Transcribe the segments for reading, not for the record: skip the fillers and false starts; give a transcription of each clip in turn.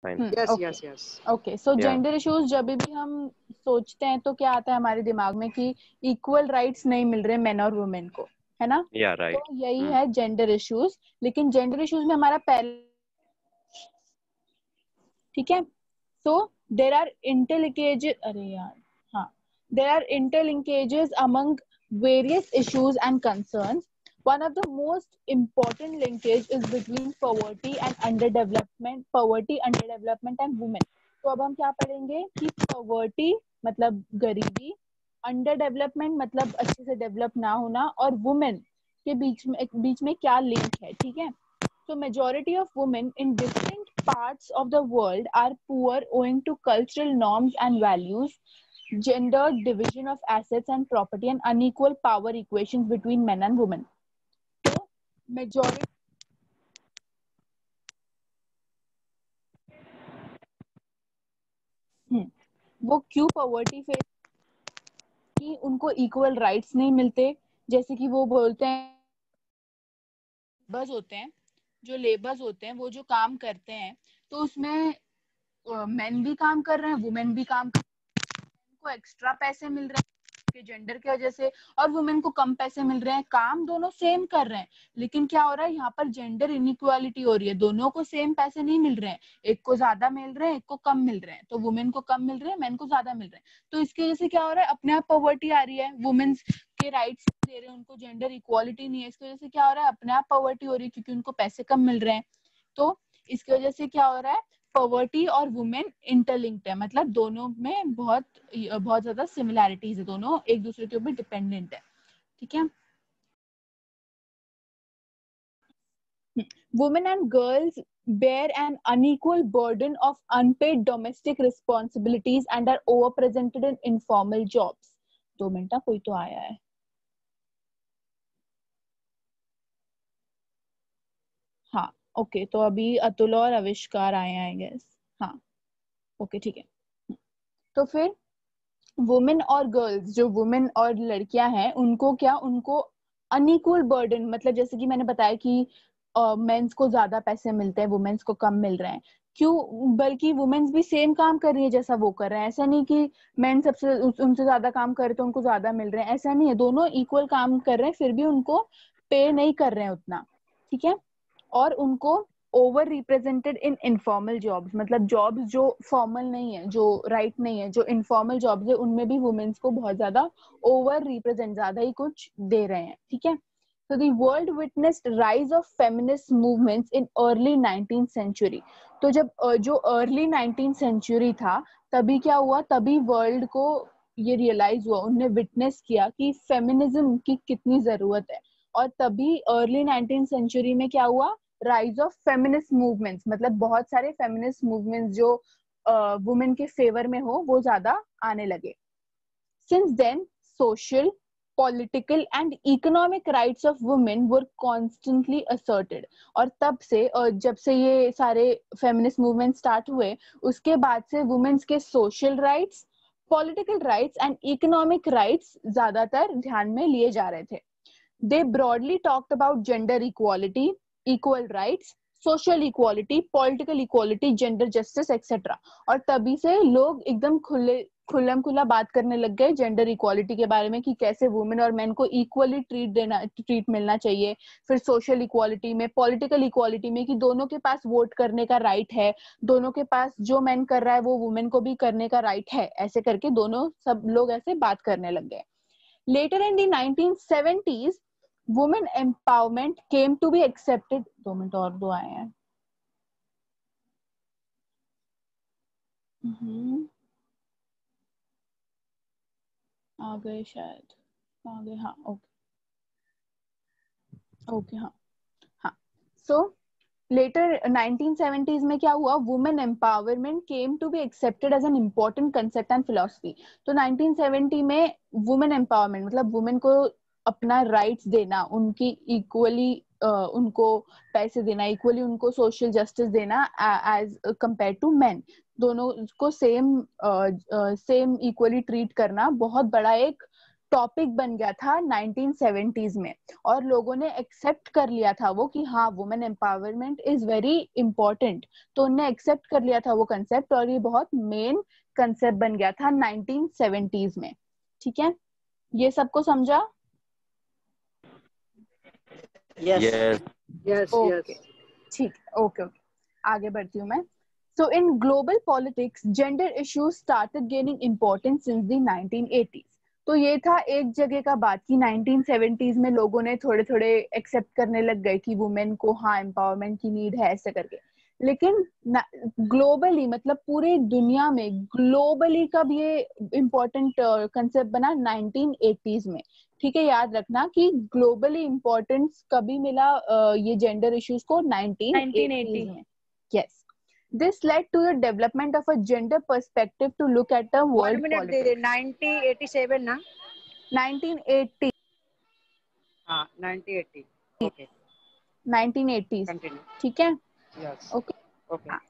Fine. Yes okay. Yes yes okay, so या gender issues जब भी हम सोचते हैं तो क्या आता है हमारे दिमाग में कि इक्वल राइट्स नहीं मिल रहे मेन और वुमेन को, है ना? या तो राइट। यही है जेंडर इश्यूज। लेकिन जेंडर इश्यूज में हमारा पहले, ठीक है, सो देर आर इंटरलिंकेजेस, अरे यार, हाँ, there are interlinkages among various issues and concerns. One of the most important linkage is between poverty and underdevelopment and women. तो अब हम क्या पढ़ेंगे कि poverty मतलब गरीबी, अंडर डेवलपमेंट मतलब अच्छे से डेवलप ना होना, और वुमेन के बीच में क्या लिंक है, ठीक है? So majority of women in different parts of the world are poor owing to cultural norms and values, gender division of assets and property, and unequal power equations between men and women. So majority, वो क्यों poverty face, कि उनको equal rights नहीं मिलते, जैसे कि वो बोलते हैं लेबर्स होते हैं, जो लेबर्स होते हैं वो जो काम करते हैं तो उसमें मेन भी काम कर रहे हैं, वुमेन भी काम कर रहे हैं, उनको एक्स्ट्रा पैसे मिल रहे हैं के जेंडर की वजह से, और वुमेन को कम पैसे मिल रहे हैं, काम दोनों सेम कर रहे हैं, लेकिन क्या हो रहा है यहाँ पर जेंडर इनइक्वालिटी हो रही है, दोनों को सेम पैसे नहीं मिल रहे हैं, एक को ज्यादा मिल रहे हैं, एक को कम मिल रहे हैं, तो वुमेन को कम मिल रहे हैं, मेन को ज्यादा मिल रहे हैं, तो इसकी वजह से क्या हो रहा है, अपने आप पॉवर्टी आ रही है, वुमेन्स के राइट्स दे रहे हैं उनको, जेंडर इक्वालिटी नहीं है, इसकी वजह से क्या हो रहा है, अपने आप पॉवर्टी हो रही है क्योंकि उनको पैसे कम मिल रहे हैं, तो इसकी वजह से क्या हो रहा है, पॉवर्टी और वुमेन इंटरलिंक्ड है, मतलब दोनों में बहुत बहुत ज्यादा सिमिलैरिटीज है, दोनों एक दूसरे के ऊपर डिपेंडेंट है, ठीक है? Women and girls bear an unequal burden of unpaid domestic responsibilities and are overrepresented in informal jobs. 2 minute, कोई तो आया है। हाँ, ओके, तो अभी अतुल और आविष्कार आए हैं, आई गेस। हाँ, ओके, ठीक है। तो फिर वुमेन और गर्ल्स, जो वुमेन और लड़कियां हैं, उनको क्या, उनको अनइक्वल बर्डन, मतलब जैसे कि मैंने बताया कि मेंस को ज्यादा पैसे मिलते हैं, वुमेन्स को कम मिल रहे हैं, क्यों? बल्कि वुमेन्स भी सेम काम कर रही है जैसा वो कर रहे हैं, ऐसा नहीं कि मेन सबसे उनसे ज्यादा काम कर रहे तो उनको ज्यादा मिल रहे हैं, ऐसा नहीं है, दोनों इक्वल काम कर रहे हैं, फिर भी उनको पे नहीं कर रहे हैं उतना, ठीक है? और उनको over represented in informal jobs, मतलब जॉब्स जो फॉर्मल नहीं है, जो राइट नहीं है, जो इनफॉर्मल जॉब्स है, उनमें भी वुमेन्स को बहुत ज्यादा ओवर रिप्रेजेंट, ज्यादा ही कुछ दे रहे हैं, ठीक है? So the world witnessed rise of feminist movements in early 19th century. तो जब जो early 19th century था, तभी क्या हुआ, तभी वर्ल्ड को ये रियलाइज हुआ, उन्हें विटनेस किया कि फेमिनिज्म की कितनी जरूरत है, और तभी अर्ली 19th सेंचुरी में क्या हुआ, राइज ऑफ फेमिनिस्ट मूवमेंट्स, मतलब बहुत सारे फेमिनिस्ट मूवमेंट्स जो वुमेन के फेवर में हो वो ज्यादा आने लगे। Since then social, political and economic rights of women were constantly asserted, और तब से जब से ये सारे फेमिनिस्ट मूवमेंट स्टार्ट हुए, उसके बाद से वुमेन्स के social rights, political rights and economic rights ज्यादातर ध्यान में लिए जा रहे थे। They broadly talked about gender equality, equal rights, social equality, political equality, gender justice, etc. और तभी से लोग एकदम खुल्लम खुला बात करने लग गए जेंडर इक्वालिटी के बारे में, कि कैसे वुमेन और मेन को इक्वली ट्रीट मिलना चाहिए, फिर सोशल इक्वालिटी में, पॉलिटिकल इक्वालिटी में, कि दोनों के पास वोट करने का राइट है, दोनों के पास जो मेन कर रहा है वो वुमेन को भी करने का राइट है, ऐसे करके दोनों सब लोग ऐसे बात करने लग गए। Later in the 1970s, women empowerment came to be accepted. 2 minute और दो आए हैं। आ गए शायद, आ गए, हाँ, ओके, ओके, हाँ, हाँ। So later 1970s में क्या हुआ, women empowerment came to be accepted as an important concept and philosophy. तो 1970 में वुमेन एम्पावरमेंट मतलब वुमेन को अपना राइट्स देना, उनकी इक्वली उनको पैसे देना, इक्वली उनको सोशल जस्टिस देना एज कंपेयर टू मैन, दोनों को सेम इक्वली ट्रीट करना, बहुत बड़ा एक टॉपिक बन गया था 1970s में, और लोगों ने एक्सेप्ट कर लिया था वो कि हाँ women empowerment is very important. तो उन्हें एक्सेप्ट कर लिया था वो कंसेप्ट, और ये बहुत मेन कंसेप्ट बन गया था 1970s में। ठीक है, ये सबको समझा? यस यस यस ओके, ठीक है, ओके ओके, आगे बढ़ती हूँ मैं। So in global politics, gender issues started gaining importance since the 1980s. तो ये था एक जगह का बात कि 1970s में लोगों ने थोड़े थोड़े एक्सेप्ट करने लग गए कि वुमेन को हाँ एम्पावरमेंट की नीड है ऐसे करके। लेकिन ग्लोबली, मतलब पूरे दुनिया में ग्लोबली कब ये इम्पोर्टेंट कंसेप्ट बना? 1980s में। ठीक है, याद रखना कि ग्लोबली इम्पोर्टेंस कभी मिला ये जेंडर इश्यूज को? 1980s में। Yes, this led to the development of a gender perspective to look at the 1 world minute they politics. 1987 ना? 1980, हाँ 1980 ओके 1980s, कंटिन्यू ठीक है, yes okay. Okay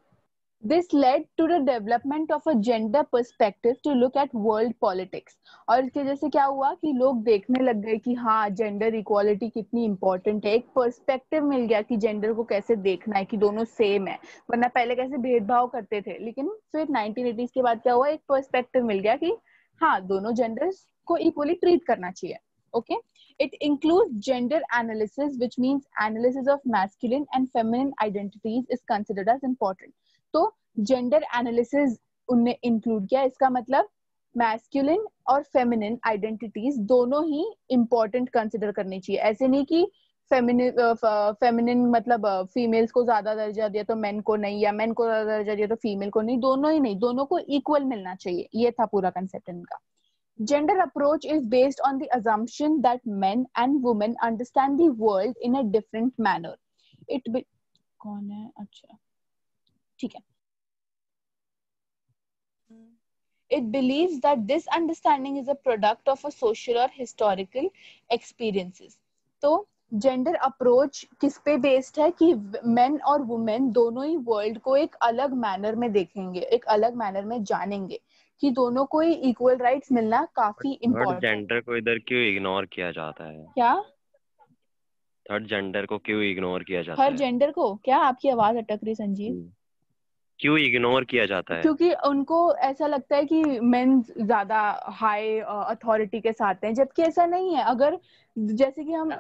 This led to the development of a gender perspective to look at world politics. और इसके जैसे क्या हुआ कि लोग देखने लग गए कि हाँ जेंडर इक्वालिटी कितनी इंपॉर्टेंट है, एक पर्सपेक्टिव मिल गया कि जेंडर को कैसे देखना है, कि दोनों सेम है। वरना पहले कैसे भेदभाव करते थे, लेकिन फिर 1980s के बाद क्या हुआ, एक पर्सपेक्टिव मिल गया कि हाँ दोनों जेंडर्स को इक्वली ट्रीट करना चाहिए। Okay, it includes gender analysis, which means analysis of masculine and feminine identities is considered as important. तो जेंडर एनालिसिस उनने इंक्लूड किया। इसका मतलब मैस्कुलिन और फेमिनिन आइडेंटिटीज दोनों ही इंपॉर्टेंट कंसिडर करनी चाहिए। ऐसे नहीं कि फेमिनिन मतलब फीमेल्स को ज्यादा दर्जा दिया तो मेन को नहीं, या मेन को ज्यादा दर्जा दिया तो फीमेल को नहीं, दोनों ही नहीं, दोनों को इक्वल मिलना चाहिए। ये था पूरा कंसेप्ट इनका। Gender approach is based on the assumption that men and women understand the world in a different manner. कौन है? अच्छा ठीक है। It believes that this understanding is a product of a social or historical experiences. तो gender approach किस पे based है कि मेन और वुमेन दोनों ही वर्ल्ड को एक अलग मैनर में देखेंगे, एक अलग मैनर में जानेंगे, कि दोनों को ही इक्वल राइट्स मिलना काफी थर्ड इम्पोर्टेंट। जेंडर को इधर क्यों इग्नोर किया जाता है? क्या? थर्ड जेंडर को क्यों इग्नोर किया जाता हर है? जेंडर को? क्या आपकी आवाज अटक रही संजीव? क्यों इग्नोर किया जाता है? क्योंकि उनको ऐसा लगता है कि मेन ज्यादा हाई अथॉरिटी के साथ हैं, जबकि ऐसा नहीं है। अगर जैसे कि हम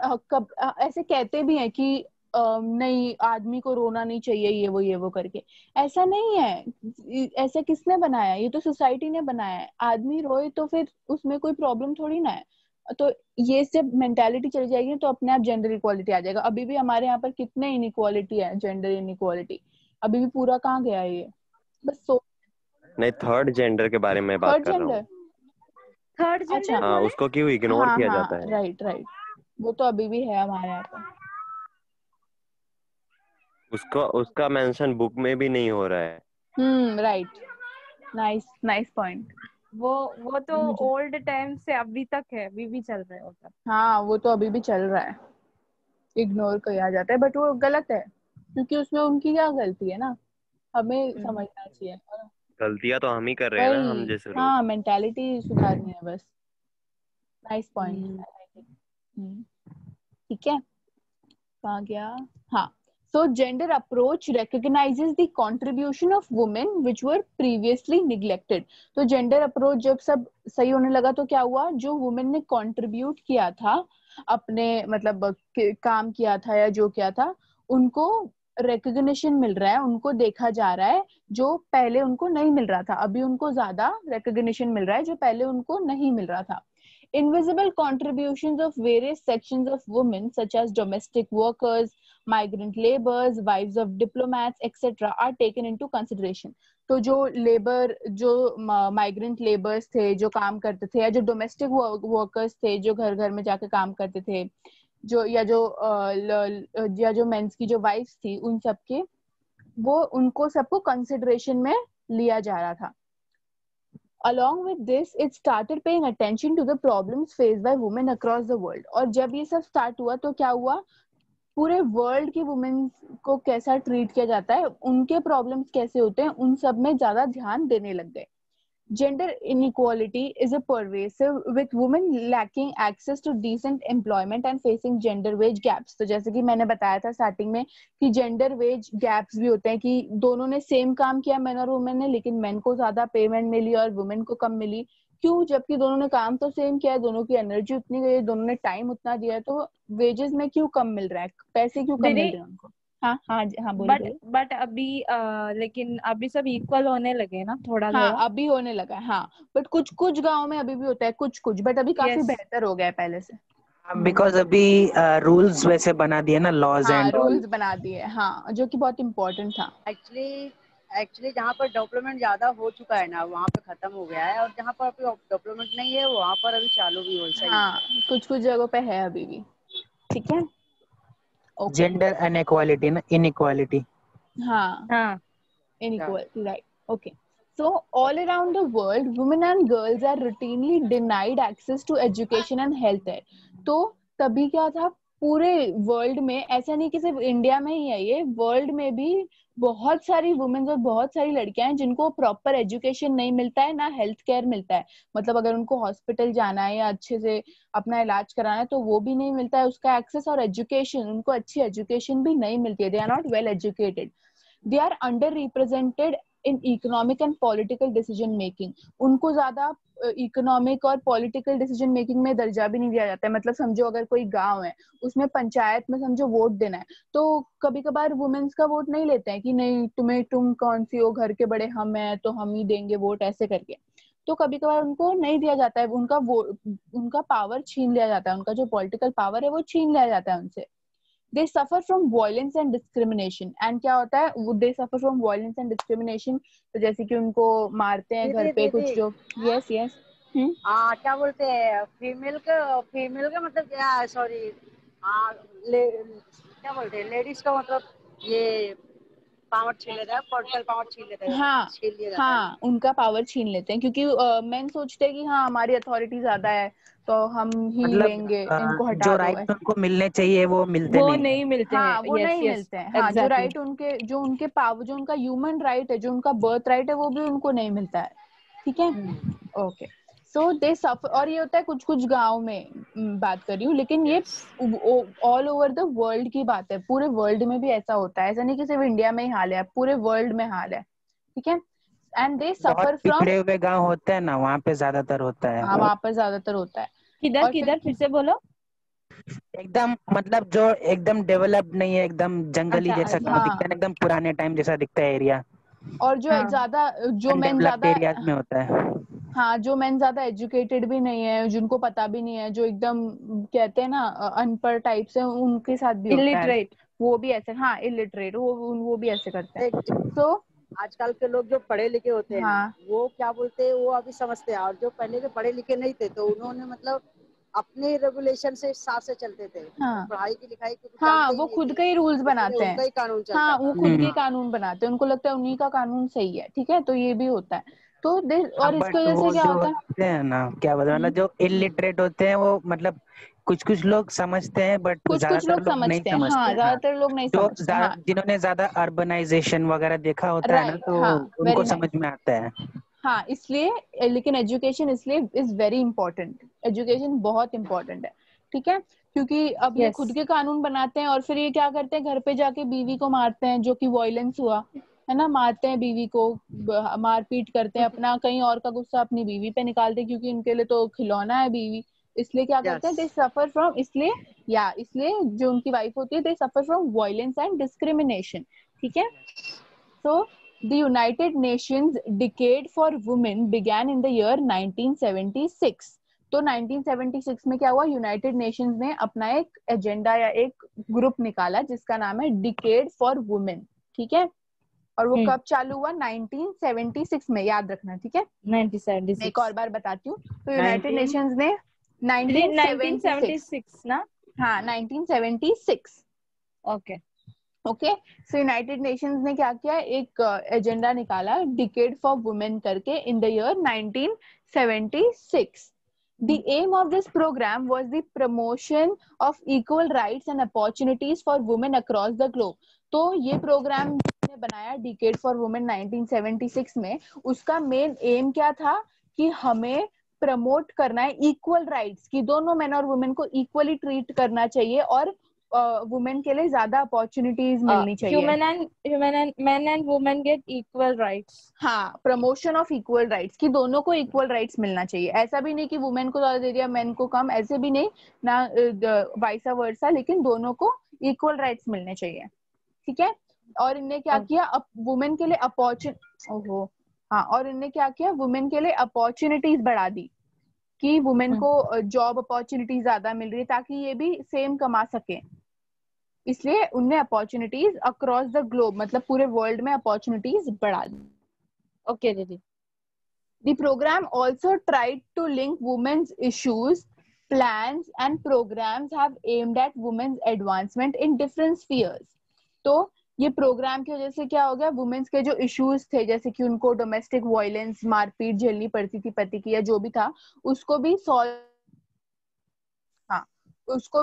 ऐसे कहते भी हैं कि नहीं आदमी को रोना नहीं चाहिए, ये वो करके, ऐसा नहीं है। ऐसा किसने बनाया? ये तो सोसाइटी ने बनाया है। आदमी रोए तो फिर उसमें कोई प्रॉब्लम थोड़ी ना है। तो ये जब मेंटालिटी चली जाएगी तो अपने आप जेंडर इक्वालिटी आ जाएगा। अभी भी हमारे यहाँ पर कितने इनइक्वालिटी है, जेंडर इनइक्वालिटी अभी भी पूरा कहाँ गया है ये? बस नहीं, थर्ड जेंडर के बारे में बात थर्ड कर रहा जेंडर, हूँ। थर्ड अच्छा जेंडर हाँ, बोले? उसको क्यों इग्नोर हाँ किया हाँ जाता है? राइट राइट, वो तो अभी भी है हमारे यहाँ पर। उसका मेंशन बुक में भी नहीं हो रहा है। Right, nice nice point. वो तो मुझे ओल्ड टाइम से अभी तक है, अभी भी चल रहा है वो सब। हाँ वो तो अभी भी चल रहा है, इग्नोर किया जाता है, बट वो गलत है, क्योंकि उसमें उनकी क्या गलती है ना, हमें समझना चाहिए। गलतियां तो हम ही कर रहे हैं ना, हम वही, जैसे लोग। हाँ मेंटालिटी सुधारनी है बस। नाइस पॉइंट, ठीक है। कहाँ गया? हाँ, so gender approach recognizes the contribution of women which were previously neglected. तो gender approach जब सब सही होने लगा तो क्या हुआ, जो women ने contribute किया था अपने मतलब काम किया था या जो किया था, उनको recognition मिल रहा है, उनको देखा जा रहा है, जो पहले उनको नहीं मिल रहा था। अभी उनको ज्यादा recognition मिल रहा है जो पहले उनको नहीं मिल रहा था। Invisible contributions of various sections of women such as domestic workers, migrant laborers, wives of diplomats, etc. are taken into consideration. तो जो लेबर, जो माइग्रेंट लेबर्स थे जो काम करते थे, या जो डोमेस्टिक वर्कर्स थे जो घर घर में जाके काम करते थे, जो या जो मेंस की जो वाइफ्स थी, उन सबके उनको सबको कंसिडरेशन में लिया जा रहा था। Along with this, it started paying attention to the problems faced by women across the world. और जब ये सब स्टार्ट हुआ तो क्या हुआ, पूरे वर्ल्ड की वुमेन को कैसा ट्रीट किया जाता है, उनके प्रॉब्लम्स कैसे होते हैं, उन सब में ज्यादा ध्यान देने लग गए। Gender inequality is a pervasive, with women lacking access to decent employment and facing gender wage gaps. तो जैसे कि मैंने बताया था स्टार्टिंग में कि जेंडर वेज गैप्स भी होते हैं कि दोनों ने सेम काम किया मेन और वुमेन ने, लेकिन मेन को ज्यादा पेमेंट मिली और वुमेन को कम मिली। क्यों? जबकि दोनों ने काम तो सेम किया है, दोनों की एनर्जी उतनी गई है, दोनों ने टाइम उतना दिया है, तो वेजेस में क्यों कम मिल रहा है, पैसे क्यों कम मिल दीदी रहे हैं उनको? हाँ हाँ हाँ, बोलिए बोलिए। बट अभी लेकिन अभी सब इक्वल होने लगे ना, थोड़ा हाँ थोड़ा। अभी होने लगा है, हाँ, बट कुछ कुछ गांव में अभी भी होता है, कुछ कुछ, बट अभी काफी यस। बेहतर हो गया है पहले से। बिकॉज अभी रूल्स वैसे बना दिए ना, लॉज हाँ एंड रूल्स बना दिए, हाँ, जो कि बहुत इम्पोर्टेंट था। एक्चुअली जहाँ पर डेवलपमेंट ज्यादा हो चुका है ना, वहाँ पे खत्म हो गया है, और जहाँ पर अभी डेवलपमेंट नहीं है वहाँ पर अभी चालू भी हो सही। हाँ कुछ कुछ जगहों पे है अभी भी। ठीक है, ओके। जेंडर अनइक्वालिटी ना, इनइक्वालिटी। हाँ हाँ। inequality, right? Okay, so all around the world women and girls are routinely denied access to education and health care. तो तभी क्या था, पूरे वर्ल्ड में, ऐसा नहीं कि सिर्फ इंडिया में ही है, ये वर्ल्ड में भी बहुत सारी वुमेन्स और बहुत सारी लड़कियां हैं जिनको प्रॉपर एजुकेशन नहीं मिलता है, ना हेल्थ केयर मिलता है। मतलब अगर उनको हॉस्पिटल जाना है या अच्छे से अपना इलाज कराना है तो वो भी नहीं मिलता है उसका एक्सेस, और एजुकेशन, उनको अच्छी एजुकेशन भी नहीं मिलती है, they are not well educated, they are underrepresented in economic and political decision making. उनको ज्यादा इकोनॉमिक और पॉलिटिकल डिसीजन मेकिंग में दर्जा भी नहीं दिया जाता है। मतलब समझो अगर कोई गांव है, उसमें पंचायत में समझो वोट देना है, तो कभी कभार वुमेन्स का वोट नहीं लेते हैं कि नहीं तुम्हें, तुम कौन सी हो, घर के बड़े हम हैं तो हम ही देंगे वोट, ऐसे करके। तो कभी कभार उनको नहीं दिया जाता है, उनका वो, उनका पावर छीन लिया जाता है, उनका जो पॉलिटिकल पावर है वो छीन लिया जाता है उनसे। they suffer from violence and discrimination, and क्या होता है, they suffer from violence and discrimination, तो जैसे कि उनको मारते हैं घर पे कुछ जो, यस यस, क्या बोलते हैं, फीमेल का मतलब क्या, सॉरी, क्या बोलते हैं, लेडीज का मतलब ये पावर छीन लेता है, पॉलिटिकल पावर छीन लेता है, हाँ छीन लिया जाता है। हाँ, उनका पावर छीन लेते हैं क्योंकि मेन सोचते हैं कि हाँ हमारी अथॉरिटी ज्यादा है तो हम ही मतलब लेंगे, इनको हटा जो दो। राइट उनको मिलने चाहिए वो मिलते वो नहीं। नहीं मिलते हैं। हाँ वो यस नहीं यस मिलते हैं, हाँ, जो राइट उनके, जो उनके पावर, जो उनका ह्यूमन राइट है, जो उनका बर्थ राइट है, वो भी उनको नहीं मिलता है। ठीक है, ओके। सो दे सफर, और ये होता है कुछ कुछ गांव में, बात कर रही हूँ, लेकिन ये ऑल ओवर द वर्ल्ड की बात है, पूरे वर्ल्ड में भी ऐसा होता है, ऐसा नहीं कि सिर्फ इंडिया में ही हाल है, पूरे वर्ल्ड में हाल है। ठीक है, एंड दे बहुत सफर फ्रॉम, पिछड़े हुए गांव होते हैं ना, वहाँ पे ज्यादातर होता है। हाँ वहां पर ज्यादातर होता है। किधर और किधर फिर से बोलो। एकदम मतलब जो एकदम डेवलप नहीं है, एकदम जंगली अच्छा जैसा गांव दिखता है ना, एकदम पुराने टाइम जैसा दिखता है एरिया, और जो हाँ। ज्यादा, जो मैन अनडेवलप्ड ज्यादा, एरियाज में होता है। हाँ, जो मैन ज्यादा एजुकेटेड भी नहीं है, जिनको पता भी नहीं है, जो एकदम कहते हैं ना अनपढ़ टाइप से, उनके साथ भी होता है। इलिटरेट। वो भी ऐसे, हाँ इलिटरेट, वो भी ऐसे करते हैं। तो आजकल के लोग जो पढ़े लिखे होते हैं ना, हाँ वो क्या बोलते हैं, वो अभी समझते हैं, और जो पहले के पढ़े लिखे नहीं थे तो उन्होंने मतलब अपने रेगुलेशन से साथ से चलते थे, हाँ पढ़ाई की लिखाई को हाँ, जानते ही वो नहीं खुद थे, का ही रूल्स इसलिए बनाते हैं। उनका ही कानून चलता हाँ वो था। खुद के कानून बनाते हैं, उनको लगता है उन्हीं का कानून सही है। ठीक है, तो ये भी होता है। तो और इसकी बट वजह से वो क्या जो होता है, होते हैं ना, क्या बोलते हैं, मतलब जो इलिटरेट होते हैं वो, मतलब कुछ कुछ लोग समझते हैं बट कुछ कुछ ज्यादातर लोग लोग नहीं समझते हैं, समझते हाँ, हैं। हाँ, ज्यादातर लोग नहीं जो समझते, हाँ, जिन्होंने ज्यादा अर्बनाइजेशन वगैरह देखा होता है ना, राइट, तो हाँ, उनको वेरी नाइस। समझ में आता है। हाँ इसलिए, लेकिन एजुकेशन इसलिए इज वेरी इंपॉर्टेंट, एजुकेशन बहुत इंपॉर्टेंट है। ठीक है, क्योंकि अब ये यस। खुद के कानून बनाते हैं और फिर ये क्या करते हैं, घर पे जाके बीवी को मारते हैं, जो कि वॉयलेंस हुआ है ना, मारते हैं बीवी को, मारपीट करते हैं, अपना कहीं और का गुस्सा अपनी बीवी पे निकालते हैं, क्योंकि उनके लिए तो खिलौना है बीवी। इसलिए क्या करते हैं, दे सफर फ्रॉम, इसलिए, या इसलिए जो उनकी वाइफ होती है, they suffer from violence and discrimination. ठीक है, so the United Nations Decade for Women began in the year 1976. तो 1976 में क्या हुआ, यूनाइटेड नेशंस ने अपना एक एजेंडा या एक ग्रुप निकाला जिसका नाम है डिकेड फॉर वुमेन। ठीक है, और वो कब चालू हुआ, 1976 में, याद रखना। ठीक है, मैं एक और 1976। बार बताती हूँ। तो यूनाइटेड नेशंस ने 1976, 1976 ना। हाँ 1976, ओके। ओके। सो यूनाइटेड नेशंस ने क्या किया, एक एजेंडा निकाला, डिकेड फॉर वुमेन करके, in the year 1976. The aim of this program was the promotion of equal rights and opportunities for women across the globe. तो ये प्रोग्राम ने बनाया डिकेड फॉर वुमेन 1976 में, उसका मेन एम क्या था कि हमें प्रमोट करना है इक्वल राइट्स, कि दोनों मेन और वुमेन को इक्वली ट्रीट करना चाहिए और वुमेन के लिए ज्यादा अपॉर्चुनिटीज मिलनी चाहिए. men and women get equal rights. हाँ, प्रमोशन ऑफ इक्वल राइट्स, कि दोनों को इक्वल राइट्स मिलना चाहिए. ऐसा भी नहीं कि वुमेन को ज्यादा दे दिया मेन को कम, ऐसे भी नहीं ना, वाइसा वर्सा, लेकिन दोनों को इक्वल राइट्स मिलने चाहिए. ठीक है. और इनने क्या किया, अब वुमेन के लिए और इनने क्या किया, वुमेन के लिए अपॉर्चुनिटीज बढ़ा दी, कि वुमेन को जॉब अपॉर्चुनिटीज ज्यादा मिल रही है ताकि ये भी सेम कमा सके. इसलिए उनने अपॉर्चुनिटीज अक्रॉस द ग्लोब, मतलब पूरे वर्ल्ड में अपॉर्चुनिटीज बढ़ा दी. Okay, Didi. The program also tried to link women's issues, plans and programs have aimed at women's advancement in different spheres. तो ये प्रोग्राम की वजह से क्या हो गया, वुमेन्स के जो इश्यूज थे, जैसे कि उनको डोमेस्टिक वायलेंस, मारपीट झेलनी पड़ती थी पति की या जो भी था, उसको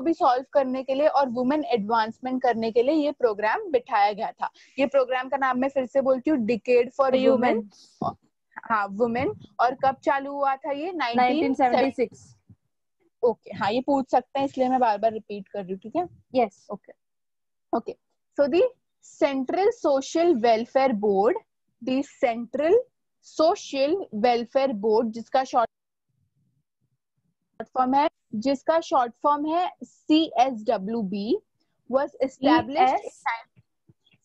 भी सॉल्व करने के लिए और वुमेन एडवांसमेंट करने के लिए ये प्रोग्राम बिठाया गया था. ये प्रोग्राम का नाम मैं फिर से बोलती हूँ, डिकेड फॉर वुमेन. हाँ, वुमेन. और कब चालू हुआ था ये? 1976. ओके, हाँ, ये पूछ सकते हैं इसलिए मैं बार बार रिपीट कर रही हूँ. ठीक है. Yes. Okay. So the central social welfare board, the central social welfare board, जिसका शॉर्ट फॉर्म है CSWB, was established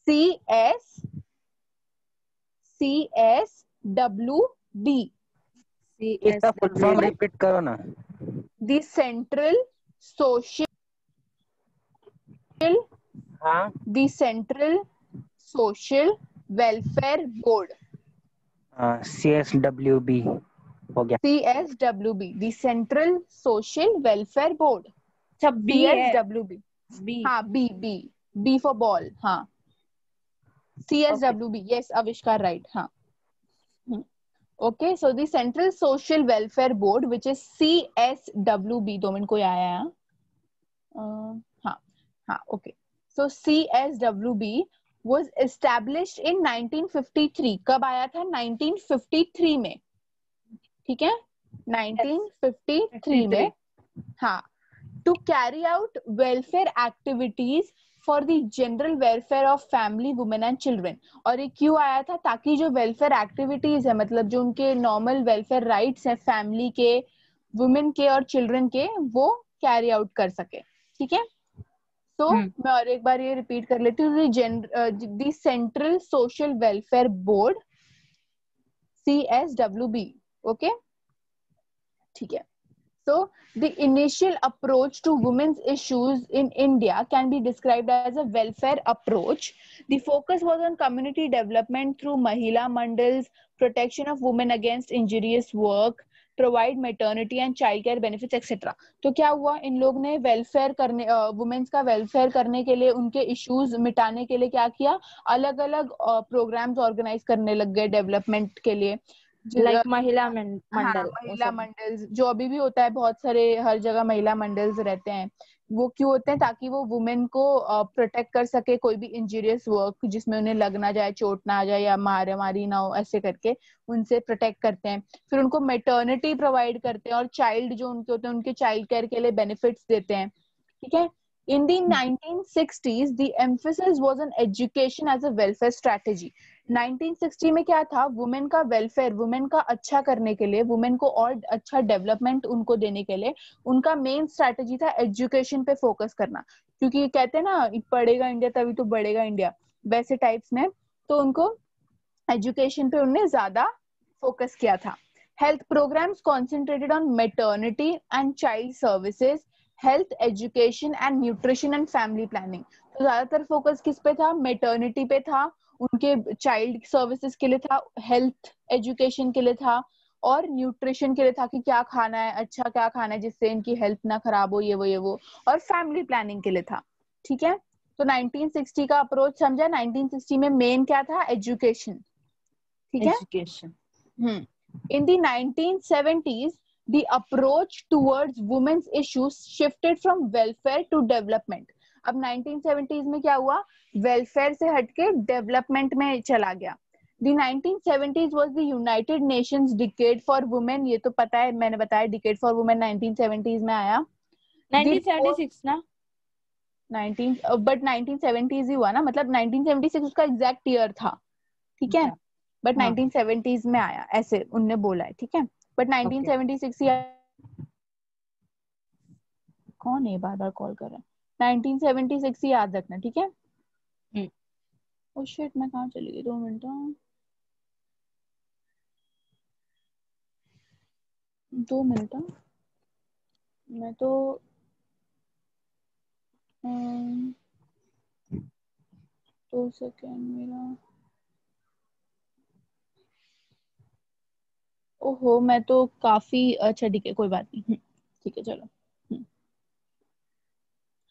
CSWB. इसका फुल फॉर्म रिपीट करो ना. The central social the central social welfare board. CSWB हो गया. CSWB, the central social welfare board. CSWB. हाँ, B for ball. हाँ, CSWB. Yes, Avishkar, right. हाँ. Okay, so the Central Social Welfare Board, which is CSWB, 2 minute कोई आया है. हाँ, okay. So CSWB was established in 1953. कब आया था? 1953 में. ठीक है, 1953 में. हाँ, to carry out welfare activities for the general welfare of family, women and children. और ये क्यों आया था? ताकि जो वेलफेयर एक्टिविटीज है, मतलब जो उनके नॉर्मल वेलफेयर राइट्स हैं फैमिली के, वुमेन के और चिल्ड्रन के, वो कैरी आउट कर सके. ठीक है. तो मैं और एक बार ये रिपीट कर लेती हूँ. The central social welfare board, CSWB. Okay, ठीक है. So the initial approach to women's issues in India can be described as a welfare approach. The focus was on community development through Mahila Mandals, protection of women against injurious work, provide maternity and child care benefits, etc. तो क्या हुआ, इन लोग ने welfare करने, women's का welfare करने के लिए, उनके इश्यूज मिटाने के लिए क्या किया, अलग अलग प्रोग्राम्स ऑर्गेनाइज करने लग गए डेवलपमेंट के लिए. Like महिला मंडल. महिला मंडल जो अभी भी होता है, बहुत सारे हर जगह महिला मंडल्स रहते हैं. वो क्यों होते हैं? ताकि वो वुमेन को प्रोटेक्ट कर सके, कोई भी इंजीरियस वर्क जिसमें उन्हें लग ना जाए, चोट ना आ जाए या मारी ना हो, ऐसे करके उनसे प्रोटेक्ट करते हैं. फिर उनको मैटरनिटी प्रोवाइड करते हैं और चाइल्ड जो उनके होते हैं उनके चाइल्ड केयर के लिए बेनिफिट्स देते हैं. ठीक है. In the 1960s, the emphasis was on education as a welfare strategy. 1960 में क्या था, वुमेन का वेलफेयर, वुमेन का अच्छा करने के लिए, वुमेन को और अच्छा डेवलपमेंट उनको देने के लिए उनका मेन स्ट्रैटेजी था एजुकेशन पे फोकस करना. क्योंकि कहते हैं ना, पढ़ेगा इंडिया तभी तो बढ़ेगा इंडिया, वैसे टाइप्स में. तो उनको एजुकेशन पे उन्होंने ज्यादा फोकस किया था. Health programs concentrated on maternity and child services, health education and nutrition and family planning. तो ज्यादातर फोकस किस पे था? मैटरनिटी पे था, उनके चाइल्ड सर्विसेज के लिए था, हेल्थ एजुकेशन के लिए था और न्यूट्रिशन के लिए था कि क्या खाना है, अच्छा क्या खाना है जिससे इनकी हेल्थ ना खराब हो, ये वो. और फैमिली प्लानिंग के लिए था. ठीक है. तो 1960 का अप्रोच समझा. 1960 में मेन क्या था? एजुकेशन. ठीक है. Education. In the 1970s, the approach towards women's issues shifted from welfare to development. अब 1970s में क्या हुआ, वेलफेयर से हटके डेवलपमेंट में चला गया। The 1970s was the United Nations Decade for Women, ये तो पता है, मैंने बताया Decade for Women 1970s में आया। 1976 ना? 1970s ही हुआ ना, मतलब 1976 उसका एग्जैक्ट ईयर था, ठीक है, बट 1970s में आया ऐसे उनने बोला है, ठीक है, बट 1976 ही कौन है बार बार कॉल कर रहा है, 1976 ही याद रखना, ठीक है। ओ शिट, मैं कहाँ चली गई, 2 मिनट, 2 मिनट, मैं तो 2 सेकेंड मेरा, ओहो मैं तो काफी, अच्छा ठीक है कोई बात नहीं, ठीक है चलो,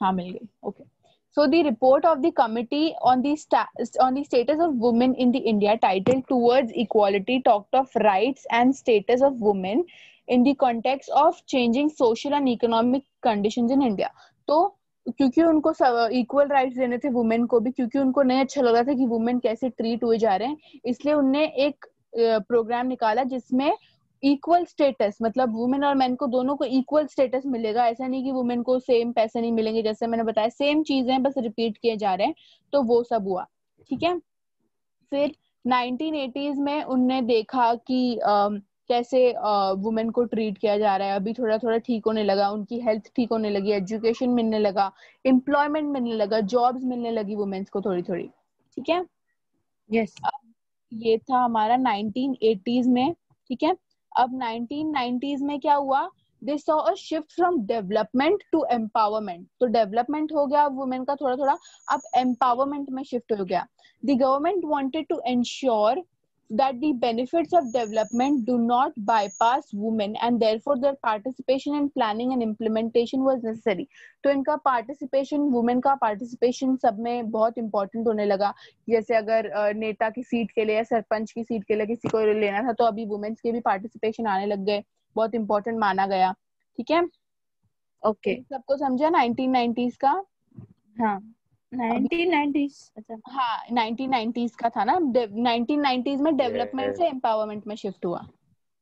हाँ मिल गई, okay. So the report of the committee on the status of women in the India titled Towards Equality talked of rights and status of women in the context of changing social and economic conditions in India. तो क्योंकि उनको equal rights देने थे women को भी, क्योंकि उनको नहीं अच्छा लग रहा था कि वुमेन कैसे ट्रीट हुए जा रहे हैं, इसलिए उनने एक प्रोग्राम निकाला जिसमें इक्वल स्टेटस, मतलब वुमेन और मेन को दोनों को इक्वल स्टेटस मिलेगा। ऐसा नहीं कि वुमेन को सेम पैसे नहीं मिलेंगे, जैसे मैंने बताया सेम चीजें बस रिपीट किए जा रहे हैं, तो वो सब हुआ, ठीक है। फिर 1980s में उनने देखा कि कैसे वुमेन को ट्रीट किया जा रहा है, अभी थोड़ा थोड़ा ठीक होने लगा, उनकी हेल्थ ठीक होने लगी, एजुकेशन मिलने लगा, एम्प्लॉयमेंट मिलने लगा, जॉब्स मिलने लगी वुमेन्स को थोड़ी थोड़ी, ठीक है। यस, ये था हमारा 1980s में, ठीक है। अब 1990s में क्या हुआ, they saw a shift from development to empowerment, तो डेवलपमेंट हो गया वुमेन का थोड़ा थोड़ा, अब एम्पावरमेंट में शिफ्ट हो गया। The government wanted to ensure that the benefits of development do not bypass women and therefore their participation in planning and implementation was necessary। तो इनका पार्टिसिपेशन, वुमेन का पार्टिसिपेशन सब में बहुत इंपॉर्टेंट होने लगा। जैसे अगर नेता की सीट के लिए या सरपंच की सीट के लिए किसी को लेना था, तो अभी वुमेन्स के भी पार्टिसिपेशन आने लग गए, बहुत इंपॉर्टेंट माना गया, ठीक है। ओके, सबको समझा 1990s का? हाँ 1990s, अच्छा हाँ 1990s का था ना, 1990s में डेवलपमेंट से एम्पावरमेंट में शिफ्ट हुआ,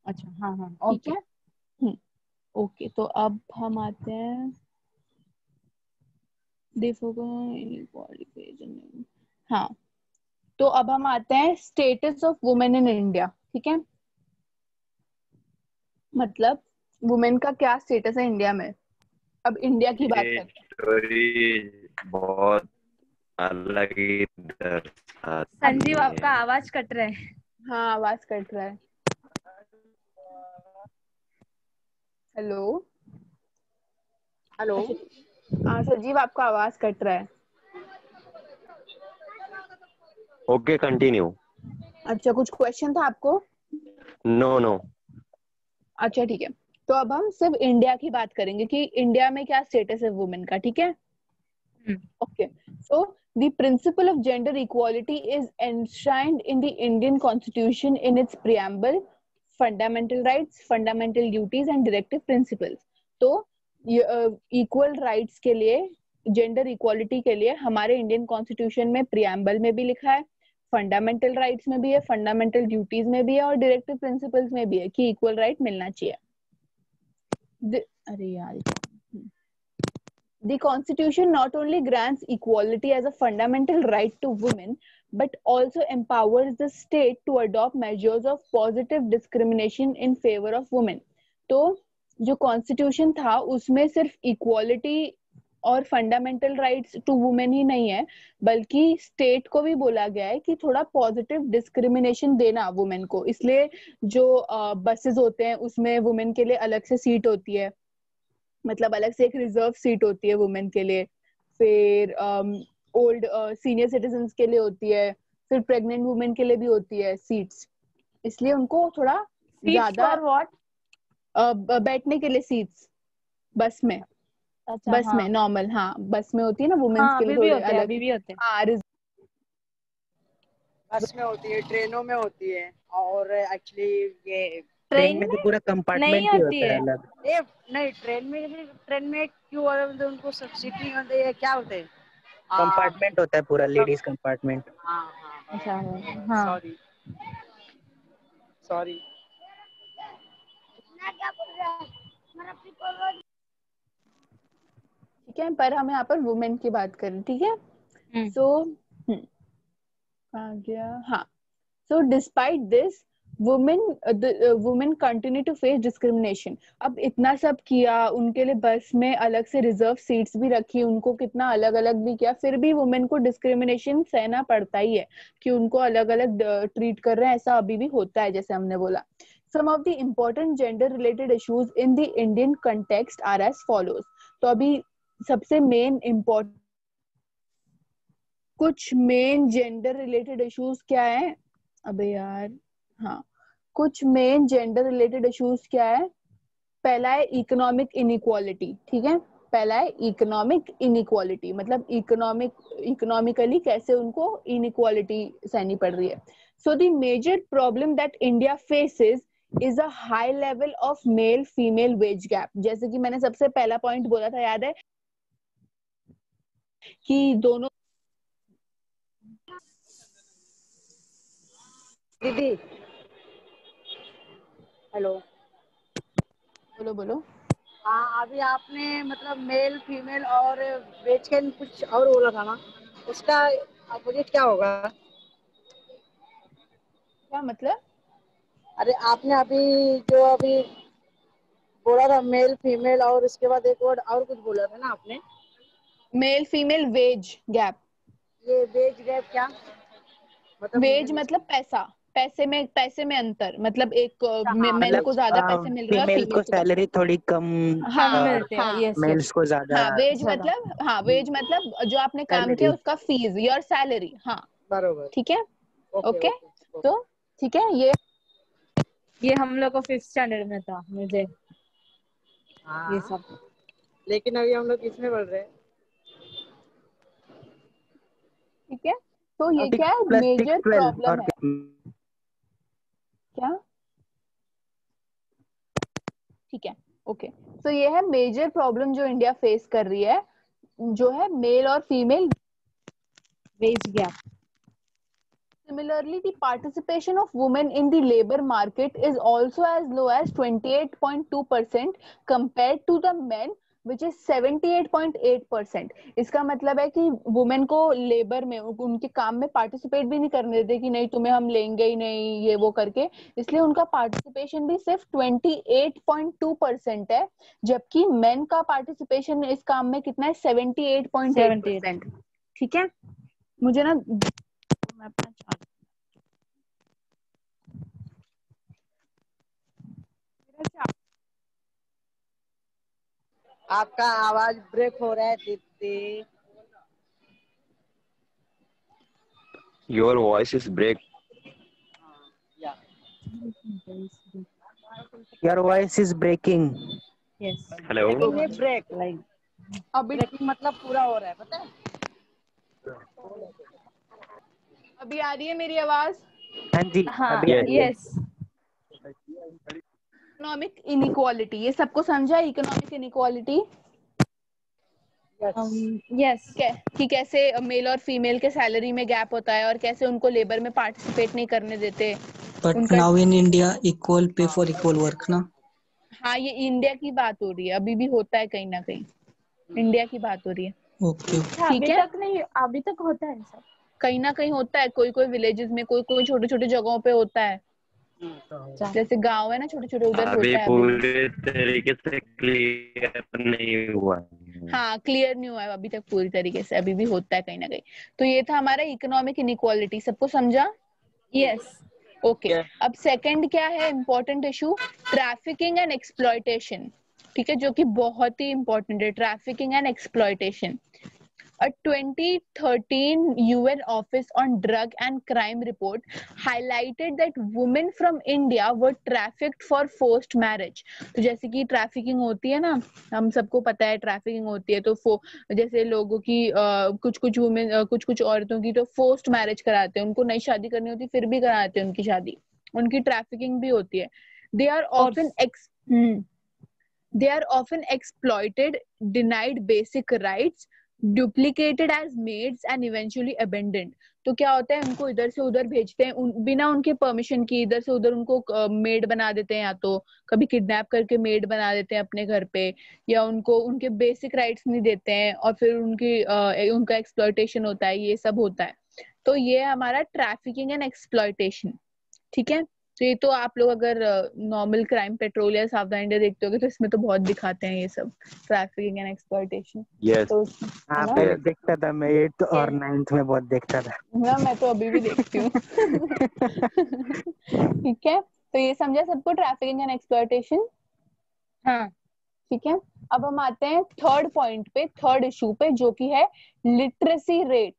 अच्छा, हाँ हाँ ठीक ओके। है। ओके, तो अब हम आते हैं, देखो हाँ, तो अब हम आते हैं status of women in India, ठीक है, मतलब वुमेन का क्या स्टेटस है इंडिया में। अब इंडिया की बात ये करते हैं। स्टोरी बहुत अलग ही दर्शाती संजीव है। आपका आवाज कट रहा है। हाँ आवाज कट रहा है, हेलो हेलो। हाँ संजीव आपका आवाज कट रहा है। Okay continue. अच्छा, कुछ क्वेश्चन था आपको? No no. अच्छा ठीक है, तो अब हम सिर्फ इंडिया की बात करेंगे कि इंडिया में क्या स्टेटस है वुमेन का, ठीक है। Okay, so the principle of gender equality is enshrined in the Indian Constitution in its preamble, fundamental rights, fundamental duties and directive principles। तो इक्वल राइट्स के लिए, जेंडर इक्वालिटी के लिए हमारे इंडियन कॉन्स्टिट्यूशन में प्रियम्बल में भी लिखा है, फंडामेंटल राइट्स में भी है, फंडामेंटल ड्यूटीज में भी है और डायरेक्टिव प्रिंसिपल्स में भी है कि इक्वल राइट मिलना चाहिए। अरे यार, the constitution not only grants equality as a fundamental right to women but also empowers the state to adopt measures of positive discrimination in favor of women। तो जो कॉन्स्टिट्यूशन था उसमें सिर्फ इक्वालिटी और फंडामेंटल राइट्स टू वुमेन ही नहीं है, बल्कि state को भी बोला गया है कि थोड़ा पॉजिटिव डिस्क्रिमिनेशन देना वुमेन को। इसलिए जो बसेस होते हैं उसमें वुमेन के लिए अलग से सीट होती है, मतलब अलग से एक रिजर्व सीट होती है वुमेन के लिए, फिर ओल्ड सीनियर सिटीजन्स के लिए होती है, फिर प्रेग्नेंट वुमेन के लिए भी होती है सीट्स, इसलिए उनको थोड़ा ज्यादा बैठने के लिए सीट्स बस में, अच्छा, बस हाँ में नॉर्मल, हाँ बस में होती है ना वुमेन्स हाँ, के लिए अभी भी थोड़े होते हैं, अलग, अभी भी होते हैं। हाँ बस में होती है, ट्रेनों में होती है, और एक्चुअली ये ट्रेन ट्रेन में तो में पूरा नहीं कंपार्टमेंट ही होती होता है है। अलग। नहीं, ट्रेन में क्यों उनको सब्सिडी नहीं होती है, क्या होते हैं? कंपार्टमेंट होता है पूरा, लेडीज कंपार्टमेंट। हाँ अच्छा हाँ है, हाँ। Sorry sorry. ठीक है, पर हम यहाँ पर वुमेन की बात करें, ठीक है। हम्म। सो आ गया, हाँ। So despite this women continue to face discrimination. अब इतना सब किया उनके लिए, बस में अलग से रिजर्व सीट्स भी रखी, उनको कितना अलग अलग भी किया, फिर भी वुमेन को डिस्क्रिमिनेशन सहना पड़ता ही है कि उनको अलग अलग ट्रीट कर रहे हैं, ऐसा अभी भी होता है, जैसे हमने बोला। Some of the important gender related issues in the Indian context are as follows. तो अभी सबसे मेन इम्पोर्टेंट कुछ मेन जेंडर रिलेटेड इश्यूज क्या है, अबे यार, हाँ, कुछ मेन जेंडर रिलेटेड इश्यूज क्या है। पहला है इकोनॉमिक इनइक्वालिटी, ठीक है। पहला है इकोनॉमिक इनइक्वालिटी, मतलब इकोनॉमिकली कैसे उनको इनइक्वालिटी सहनी पड़ रही है। So the major problem that India faces is a high level of male female wage gap. जैसे कि मैंने सबसे पहला पॉइंट बोला था, याद है कि दोनों। दीदी हेलो। बोलो बोलो। हाँ अभी आपने मतलब मेल फीमेल और वेज के कुछ और बोला था ना, उसका अपोजिट क्या होगा? क्या मतलब? अरे आपने अभी बोला था मेल फीमेल, और उसके बाद एक वर्ड और कुछ बोला था ना आपने। Mail female wage gap. ये वेज गैप क्या मतलब, मुझे वेज नहीं मतलब समझ। पैसा, पैसे में अंतर, मतलब एक हाँ मेन मतलब को ज्यादा पैसे मिल रहे हैं और फीमेल फीमेल को को कम। सैलरी थोड़ी कम, कम हाँ मिलते हैं, हाँ यस मेल्स यस। को ज्यादा हाँ, वेज ज्यादा। मतलब, हाँ वेज मतलब जो आपने काम किया सैलरी। उसका फीस, योर सैलरी, हाँ। बरोबर। ठीक है, ओके ओके। ओके तो ओके। ठीक है, ये ये हम लोग को 5th स्टैंडर्ड में था, मुझे ये हाँ सब। लेकिन अभी हम लोग किसमें पढ़ रहे हैं? ठीक है। तो ये क्या 6 है, + 6 मेजर 12 प्रॉब्लम और है क्या? ठीक है, ओके। तो ये है मेजर प्रॉब्लम जो इंडिया फेस कर रही है, जो है मेल और female wage gap. Similarly, the participation of women in the labor market is also as low as 28.2% compared to the men, which is 78.8%. इसका मतलब है कि वुमेन को लेबर में, उनके काम में पार्टिसिपेट भी नहीं करने देते, कि नहीं तुम्हें हम लेंगे ही नहीं, ये वो करके। इसलिए उनका पार्टिसिपेशन भी सिर्फ 28.2% है, जबकि मेन का पार्टिसिपेशन इस काम में कितना है, 78। 78.8%। ठीक है, मुझे ना, मैं अपना चार्ट, आपका आवाज ब्रेक हो रहा है दीदी। Your voice is break. या your voice is breaking. Yes. Hello. Breaking नहीं, ब्रेक। लाइक अभी ब्रेकिंग मतलब पूरा हो रहा है, पता है? अभी आ रही है मेरी आवाज? हाँ जी, हाँ, अभी आ Yes. रही है। यस। इकोनॉमिक इनइक्वालिटी, ये सबको समझा, इकोनॉमिक इनइक्वालिटी यस। यस। कि कैसे मेल और फीमेल के सैलरी में गैप होता है और कैसे उनको लेबर में पार्टिसिपेट नहीं करने देते But उनका। now in India, equal pay for equal work, ना? हाँ, ये इंडिया की बात हो रही है, अभी भी होता है कहीं ना कहीं, इंडिया की बात हो रही है। Okay, okay. ठीक अभी है, तक नहीं, अभी तक होता है सब। कहीं ना कहीं होता है, कोई कोई विलेजेस में, कोई कोई छोटे छोटे जगहों पे होता है, जैसे गांव है ना छोटे छोटे, उधर अभी होता है अभी भी। पूरे तरीके से क्लियर नहीं हुआ है। हाँ, क्लियर नहीं हुआ है अभी तक पूरी तरीके से, अभी भी होता है कहीं ना कहीं। तो ये था हमारा इकोनॉमिक इनइक्वालिटी, सबको समझा? यस। ओके। अब सेकंड क्या है important issue, trafficking and exploitation. ठीक है, जो कि बहुत ही इंपॉर्टेंट है, trafficking and exploitation. A 2013 UN Office on Drug and Crime report highlighted that women from India were trafficked for forced marriage. तो जैसे कि ट्रैफिकिंग होती है ना, हम सबको पता है ट्रैफिकिंग होती है, तो जैसे लोगों की कुछ कुछ वुमेन, कुछ कुछ औरतों की तो फोर्स्ड मैरिज कराते हैं, उनको नई शादी करनी होती फिर भी कराते हैं उनकी शादी, उनकी ट्रैफिकिंग भी होती है। They are often They are often exploited, denied basic rights, duplicated as maids and eventually abandoned. तो क्या होता है, उनको इधर से उधर भेजते हैं बिना उनके परमिशन की, इधर से उधर उनको मेड बना देते हैं, या तो कभी किडनैप करके मेड बना देते हैं अपने घर पे, या उनको उनके बेसिक राइट्स नहीं देते हैं और फिर उनका एक्सप्लॉयटेशन होता है, ये सब होता है। तो ये हमारा ट्रैफिकिंग एंड एक्सप्लॉयटेशन, ठीक है। तो ये तो आप लोग अगर नॉर्मल क्राइम पेट्रोल या सावधान इंडिया देखते होगे तो इसमें तो बहुत दिखाते हैं ये सब ट्रैफिकिंग एंड एक्सप्लॉयटेशन। यस तो हाँ पहले देखता था मैं 8th और 9th में बहुत देखता था ना, मैं तो अभी भी देखती हूँ। ठीक है, तो ये समझा सबको ट्रैफिकिंग एंड एक्सप्लॉयटेशन। हाँ ठीक है, अब हम आते हैं थर्ड पॉइंट पे, थर्ड इशू पे, जो कि है लिटरेसी रेट।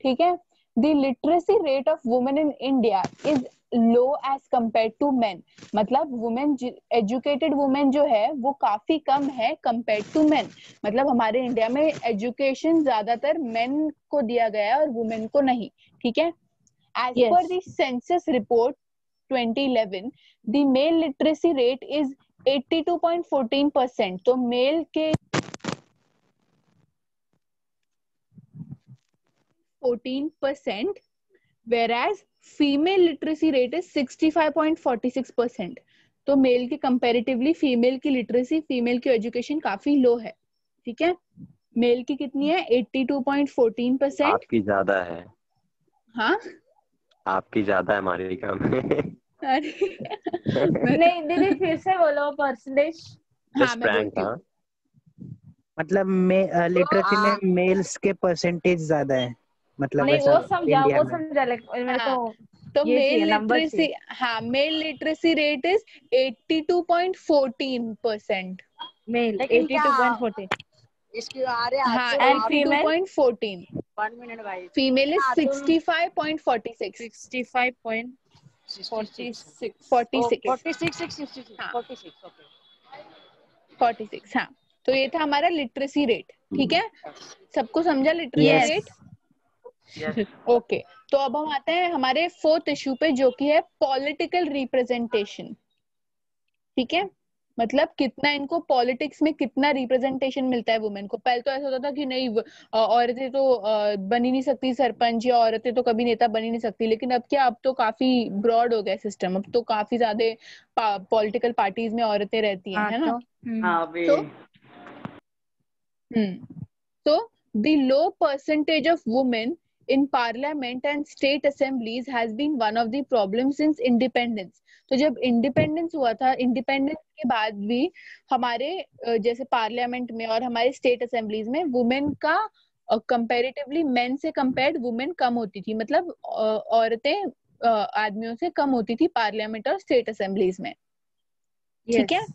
ठीक है, the literacy rate of women in India is low as compare to men. मतलब वुमेन, एजुकेटेड वुमेन जो है वो काफी कम है कंपेयर टू मेन। मतलब हमारे इंडिया में एजुकेशन ज्यादातर मेन को दिया गया है और वुमेन को नहीं। ठीक है, as per the census report 2011 the male literacy rate is 82.14%। तो मेल के 14%, whereas female literacy rate is 65.46%। तो मेल की कंपैरेटिवली फीमेल की लिटरेसी, फीमेल की एजुकेशन काफी लो है। ठीक है, मेल की कितनी है 82.14%। आपकी ज्यादा है। हाँ आपकी ज्यादा है, हमारी कम है। अरे नहीं दीदी फिर से बोलो परसेंटेज। हाँ मैं बोलती हूँ। मतलब लिटरेसी में मेल्स के परसेंटेज ज्यादा है, मतलब नहीं वैसा वो समझा, इंडिया वो में। समझा, मेरे को तो ये मेल चाहिए, नंबर लिटरेसी, चाहिए। हाँ male literacy rate is 82.14%। Male लेकिन क्या 82.40 इसकी आ रहे हाँ and female 82.14। 1 मिनट भाई। Female is 65.46। 65.46 46 46 हाँ 46 ओके 46। हाँ, तो ये था हमारा लिटरेसी रेट। ठीक है, सबको समझा लिटरेसी Yes. रेट? ओके, तो अब हम आते हैं हमारे फोर्थ इशू पे, जो कि है पॉलिटिकल रिप्रेजेंटेशन। ठीक है, मतलब कितना इनको पॉलिटिक्स में कितना रिप्रेजेंटेशन मिलता है वुमेन को। पहले तो ऐसा होता था कि नहीं औरतें तो बन ही नहीं सकती सरपंच, या औरतें तो कभी नेता बन ही नहीं सकती। लेकिन अब क्या, अब तो काफी ब्रॉड हो गया सिस्टम, अब तो काफी ज्यादा पॉलिटिकल पार्टीज में औरतें रहती हैं, है ना। So the low percentage of women in parliament and state assemblies has been one of the problems since independence। तो जब इंडिपेंडेंस हुआ था, इंडिपेंडेंस के बाद भी हमारे जैसे पार्लियामेंट में और हमारे स्टेट असेंबलीज में वुमेन का कंपैरेटिवली मेन से कंपेयर्ड वुमेन कम होती थी। मतलब औरतें आदमियों से कम होती थी पार्लियामेंट और स्टेट असेंबलीज में। ठीक है,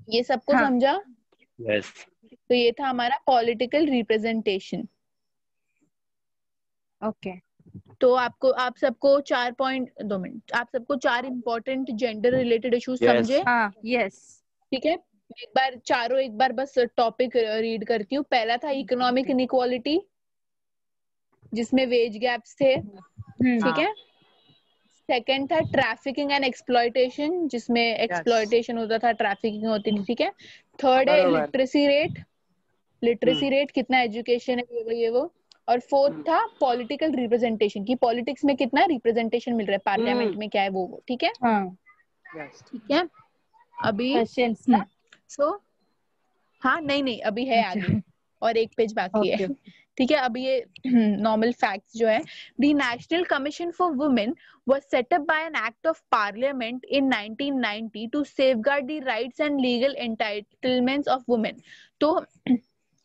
ये सबको समझा? यस। तो ये था हमारा पॉलिटिकल रिप्रेजेंटेशन। ओके, तो आप सबको 2 मिनट, आप सबको 4 important gender related issues Yes. समझे? हाँ यस। ठीक है, एक बार बस टॉपिक रीड करती हूँ। पहला था इकोनॉमिक इनइक्वालिटी, जिसमें वेज गैप्स थे। ठीक है, सेकंड था ट्रैफिकिंग एंड एक्सप्लॉयटेशन, जिसमें एक्सप्लॉयटेशन होता था, ट्रैफिकिंग होती थी। ठीक है, थर्ड है लिटरेसी रेट, लिटरेसी रेट कितना एजुकेशन है ये वो। और फोर्थ था पॉलिटिकल रिप्रेजेंटेशन, की पॉलिटिक्स में कितना रिप्रेजेंटेशन मिल रहा है, पार्लियामेंट में क्या है वो। ठीक है, ठीक है, अभी क्वेश्चंस ना। सो हाँ नहीं अभी है आगे और एक पेज बाकी है। ठीक है, अभी ये नॉर्मल फैक्ट्स जो है, the national commission for women was set up by an act of parliament in 1990 to safeguard the rights and legal entitlements of women। तो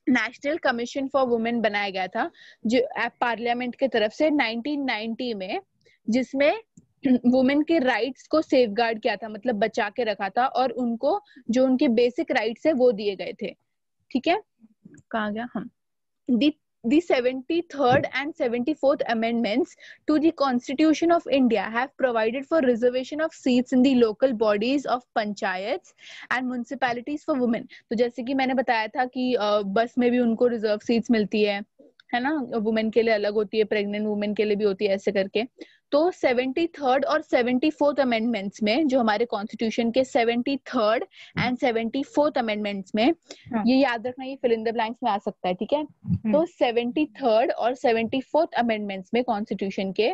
नेशनल कमीशन फॉर वुमेन बनाया गया था जो पार्लियामेंट के तरफ से 1990 में, जिसमें वुमेन के राइट्स को सेफगार्ड किया था, मतलब बचा के रखा था, और उनको जो उनके बेसिक राइट्स है वो दिए गए थे। ठीक है, कहाँ गया हम? The 73rd and 74th amendments to the Constitution of India have provided for reservation of seats in the local bodies of panchayats and municipalities for women। तो जैसे कि मैंने बताया था कि बस में भी उनको रिजर्व सीट्स मिलती है है ना, वुमेन के लिए अलग होती है, प्रेग्नेंट वुमेन के लिए भी होती है, ऐसे करके। तो 73rd और 74th अमेंडमेंट्स में, जो हमारे कॉन्स्टिट्यूशन के 73rd एंड 74th अमेंडमेंट्स में, ये याद रखना, ये फिल इन द ब्लैंक्स में आ सकता है, ठीक है। तो 73rd और 74th अमेंडमेंट्स में कॉन्स्टिट्यूशन के,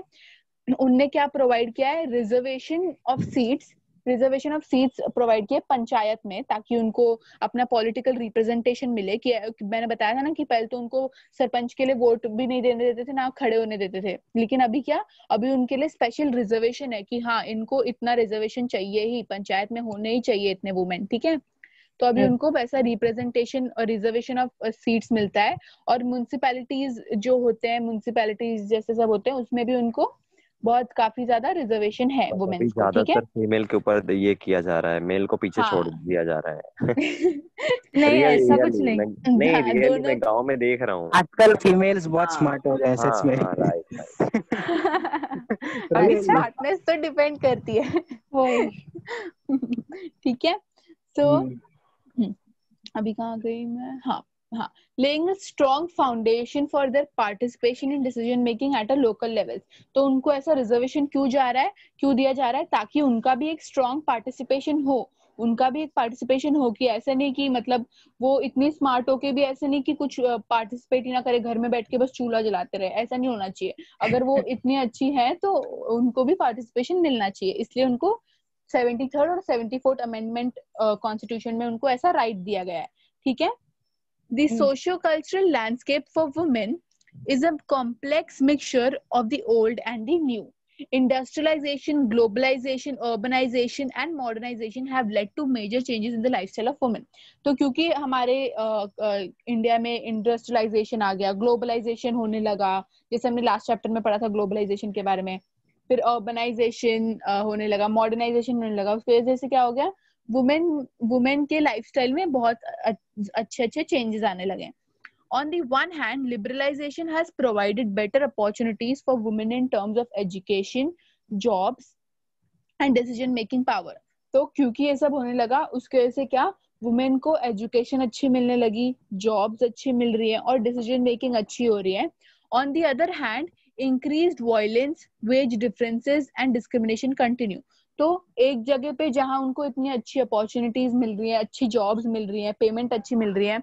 उनने क्या प्रोवाइड किया है, रिजर्वेशन ऑफ सीट्स प्रोवाइड किए पंचायत में, ताकि उनको अपना पॉलिटिकल रिप्रेजेंटेशन मिले। कि मैंने बताया था ना कि पहले तो उनको सरपंच के लिए वोट भी नहीं देने देते थे, ना खड़े होने देते थे, लेकिन अभी क्या, अभी उनके लिए स्पेशल रिजर्वेशन है कि हाँ, इनको इतना रिजर्वेशन चाहिए ही, पंचायत में होने ही चाहिए इतने वुमेन, ठीक है। तो अभी उनको वैसा रिप्रेजेंटेशन और रिजर्वेशन ऑफ सीट्स मिलता है। और म्युनिसिपैलिटीज जो होते हैं, म्युनिसिपैलिटीज जैसे सब होते हैं, उसमें भी उनको बहुत काफी ज्यादा रिजर्वेशन है वुमेन्स को, ठीक है। ज्यादातर फीमेल के ऊपर ये किया जा रहा है, मेल को पीछे छोड़ दिया जा रहा है। नहीं, ऐसा कुछ नहीं। नहीं, रियली मैं गांव में देख रहा हूँ आजकल फीमेल्स बहुत स्मार्ट हो गए सच में। राइट। अभी स्मार्टनेस तो डिपेंड करती है, ठीक है। तो अभी कहाँ गई मैं, हाँ, laying a strong foundation for their participation in decision making at a local level। तो उनको ऐसा रिजर्वेशन क्यों दिया जा रहा है, ताकि उनका भी एक स्ट्रॉन्ग पार्टिसिपेशन हो, कि ऐसा नहीं कि मतलब वो इतनी स्मार्ट हो के भी ऐसा नहीं कि कुछ पार्टिसिपेट ही ना करे, घर में बैठ के बस चूल्हा जलाते रहे, ऐसा नहीं होना चाहिए। अगर वो इतनी अच्छी है तो उनको भी पार्टिसिपेशन मिलना चाहिए, इसलिए उनको 73rd और 74th अमेंडमेंट कॉन्स्टिट्यूशन में उनको ऐसा राइट दिया गया है, ठीक है। The socio-cultural landscape for women is a complex mixture of the old and the new. Industrialization, globalization, urbanization and modernization have led to major changes in the lifestyle of women. तो क्योंकि हमारे India में industrialisation आ गया, globalisation होने लगा, जैसे हमने last chapter में पढ़ा था ग्लोबलाइजेशन के बारे में, फिर अर्बनाइजेशन होने लगा, मॉडर्नाइजेशन होने लगा, उसकी वजह से क्या हो गया, वुमेन के लाइफस्टाइल में बहुत अच्छे चेंजेस आने लगे। On the one hand, liberalization has provided better opportunities for women in terms of education, jobs and decision making power। तो क्योंकि ये सब होने लगा, उसके वजह से क्या, वुमेन को एजुकेशन अच्छी मिलने लगी, जॉब्स अच्छी मिल रही है और डिसीजन मेकिंग अच्छी हो रही है। On the other hand, increased violence, wage differences and discrimination continue। तो एक जगह पे जहां उनको इतनी अच्छी अपॉर्चुनिटीज मिल रही है, अच्छी जॉब्स मिल रही है, पेमेंट अच्छी मिल रही है,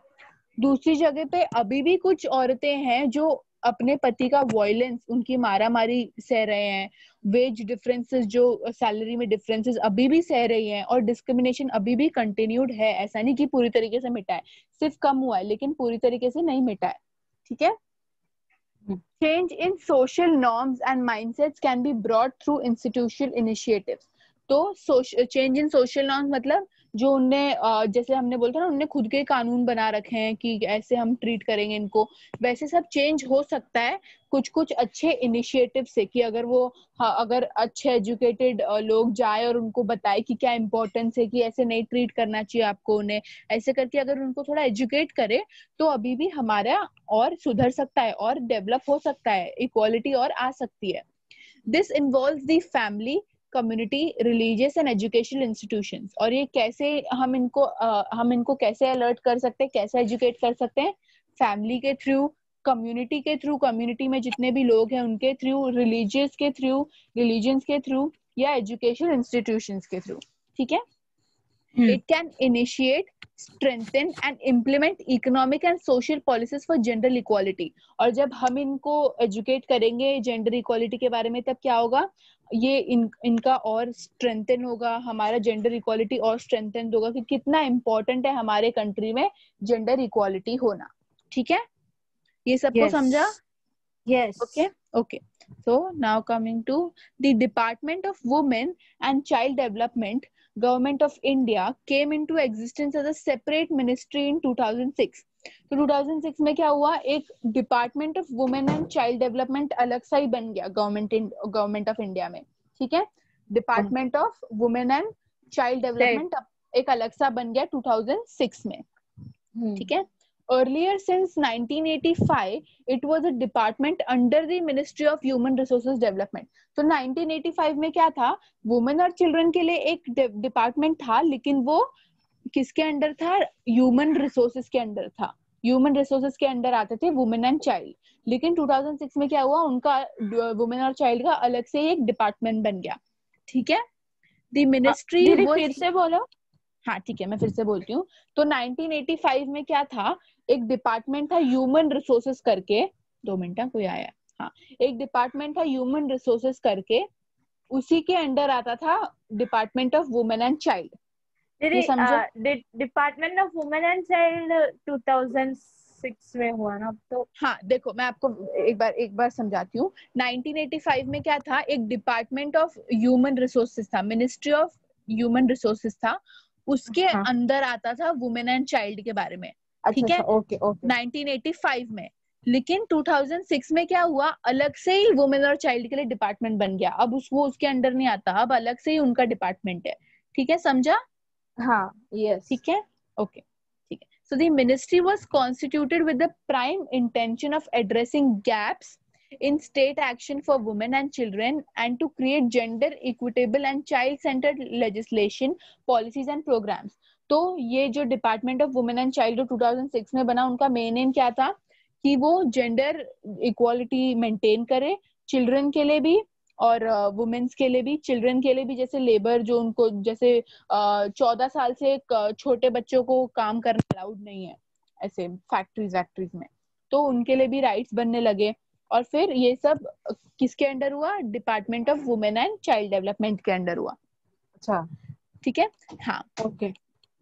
दूसरी जगह पे अभी भी कुछ औरतें हैं जो अपने पति का वायलेंस, उनकी मारामारी सह रहे हैं, वेज डिफरेंसेस, जो सैलरी में डिफरेंसेस अभी भी सह रही हैं, और डिस्क्रिमिनेशन अभी भी कंटिन्यूड है। ऐसा नहीं कि पूरी तरीके से मिटा है, सिर्फ कम हुआ है, लेकिन पूरी तरीके से नहीं मिटा है, ठीक है। Change in social norms and mindsets can be brought through institutional initiatives। तो चेंज इन सोशल नॉर्म्स मतलब जो उनने, जैसे हमने बोलता ना, उनने खुद के कानून बना रखे हैं कि ऐसे हम ट्रीट करेंगे इनको, वैसे सब चेंज हो सकता है कुछ अच्छे इनिशिएटिव से। कि अगर वो अगर अच्छे एजुकेटेड लोग जाए और उनको बताए कि क्या इम्पोर्टेंस है, कि ऐसे नहीं ट्रीट करना चाहिए आपको उन्हें, ऐसे करके अगर उनको थोड़ा एजुकेट करे, तो अभी भी हमारा और सुधर सकता है और डेवलप हो सकता है, इक्वालिटी और आ सकती है। This involves the family, community, religious and educational institutions. और ये कैसे हम इनको कैसे अलर्ट कर सकते हैं, कैसे एजुकेट कर सकते हैं, फैमिली के थ्रू, कम्युनिटी के थ्रू, कम्युनिटी में जितने भी लोग हैं उनके थ्रू, रिलीजियंस के थ्रू या एजुकेशनल इंस्टीट्यूशंस के थ्रू, ठीक है। It can initiate, strengthen and implement economic and social policies for gender equality। और जब हम इनको एजुकेट करेंगे जेंडर इक्वालिटी के बारे में, तब क्या होगा, ये इनका और स्ट्रेंथन होगा, हमारा जेंडर इक्वालिटी और स्ट्रेंथन होगा कि कितना इम्पोर्टेंट है हमारे कंट्री में जेंडर इक्वालिटी होना, ठीक है। ये सबको समझा? Yes. Okay. So now coming to the Department of Women and Child Development, Government of India came into existence as a separate ministry in 2006। तो 2006 में क्या हुआ, एक department of women and child development अलग सा ही बन गया गवर्नमेंट ऑफ इंडिया में, ठीक है। Department of women and child development एक अलग सा बन गया 2006 में, ठीक है। Earlier, since 1985, it was a department under the Ministry of Human Resources Development। तो 1985 में क्या था, वुमेन और चिल्ड्रन के लिए एक डिपार्टमेंट था, लेकिन वो किसके अंडर था, ह्यूमन रिसोर्सेज के अंडर था। ह्यूमन रिसोर्सेज के अंडर आते थे वुमेन एंड चाइल्ड। लेकिन 2006 में क्या हुआ, उनका वुमेन और चाइल्ड का अलग से एक डिपार्टमेंट बन गया, ठीक है। द मिनिस्ट्री दीदी वाज, फिर से बोलो। हाँ ठीक है मैं फिर से बोलती हूँ। तो 1985 में क्या था, एक डिपार्टमेंट था ह्यूमन रिसोर्सेज करके, 2 मिनट कोई आया है, हाँ, एक डिपार्टमेंट था ह्यूमन रिसोर्सेज करके, उसी के अंडर आता था department of women and child. दीदी समझे? Department of women and child 2006 में हुआ ना, तो हाँ देखो मैं आपको एक बार समझाती हूँ। 1985 में क्या था, एक डिपार्टमेंट ऑफ ह्यूमन रिसोर्सेज था, मिनिस्ट्री ऑफ ह्यूमन रिसोर्सेज था, उसके हाँ। अंदर आता था वुमेन एंड चाइल्ड के बारे में, ठीक है, ओके ओके 1985 में। लेकिन 2006 में क्या हुआ, अलग से ही वुमेन और चाइल्ड के लिए डिपार्टमेंट बन गया, अब वो उसके अंडर नहीं आता, अब अलग से ही उनका डिपार्टमेंट है, ठीक है, समझा? हाँ यस ठीक है, ओके ठीक है। So the ministry was constituted with the prime intention of addressing gaps in state action for women and children and to create gender equitable and child centered legislation, policies and programs. तो ये जो department of women and child 2006 में बना, उनका main M क्या था कि वो जेंडर इक्वालिटी मेंटेन करे, चिल्ड्रन के लिए भी और वुमेन्स के लिए भी, चिल्ड्रन के लिए भी, जैसे लेबर जो उनको जैसे 14 साल से छोटे बच्चों को काम करना अलाउड नहीं है ऐसे फैक्ट्रीज में, तो उनके लिए भी राइट्स बनने लगे। और फिर ये सब किसके अंडर हुआ, department of women and child development के अंडर हुआ। अच्छा ठीक है, हाँ okay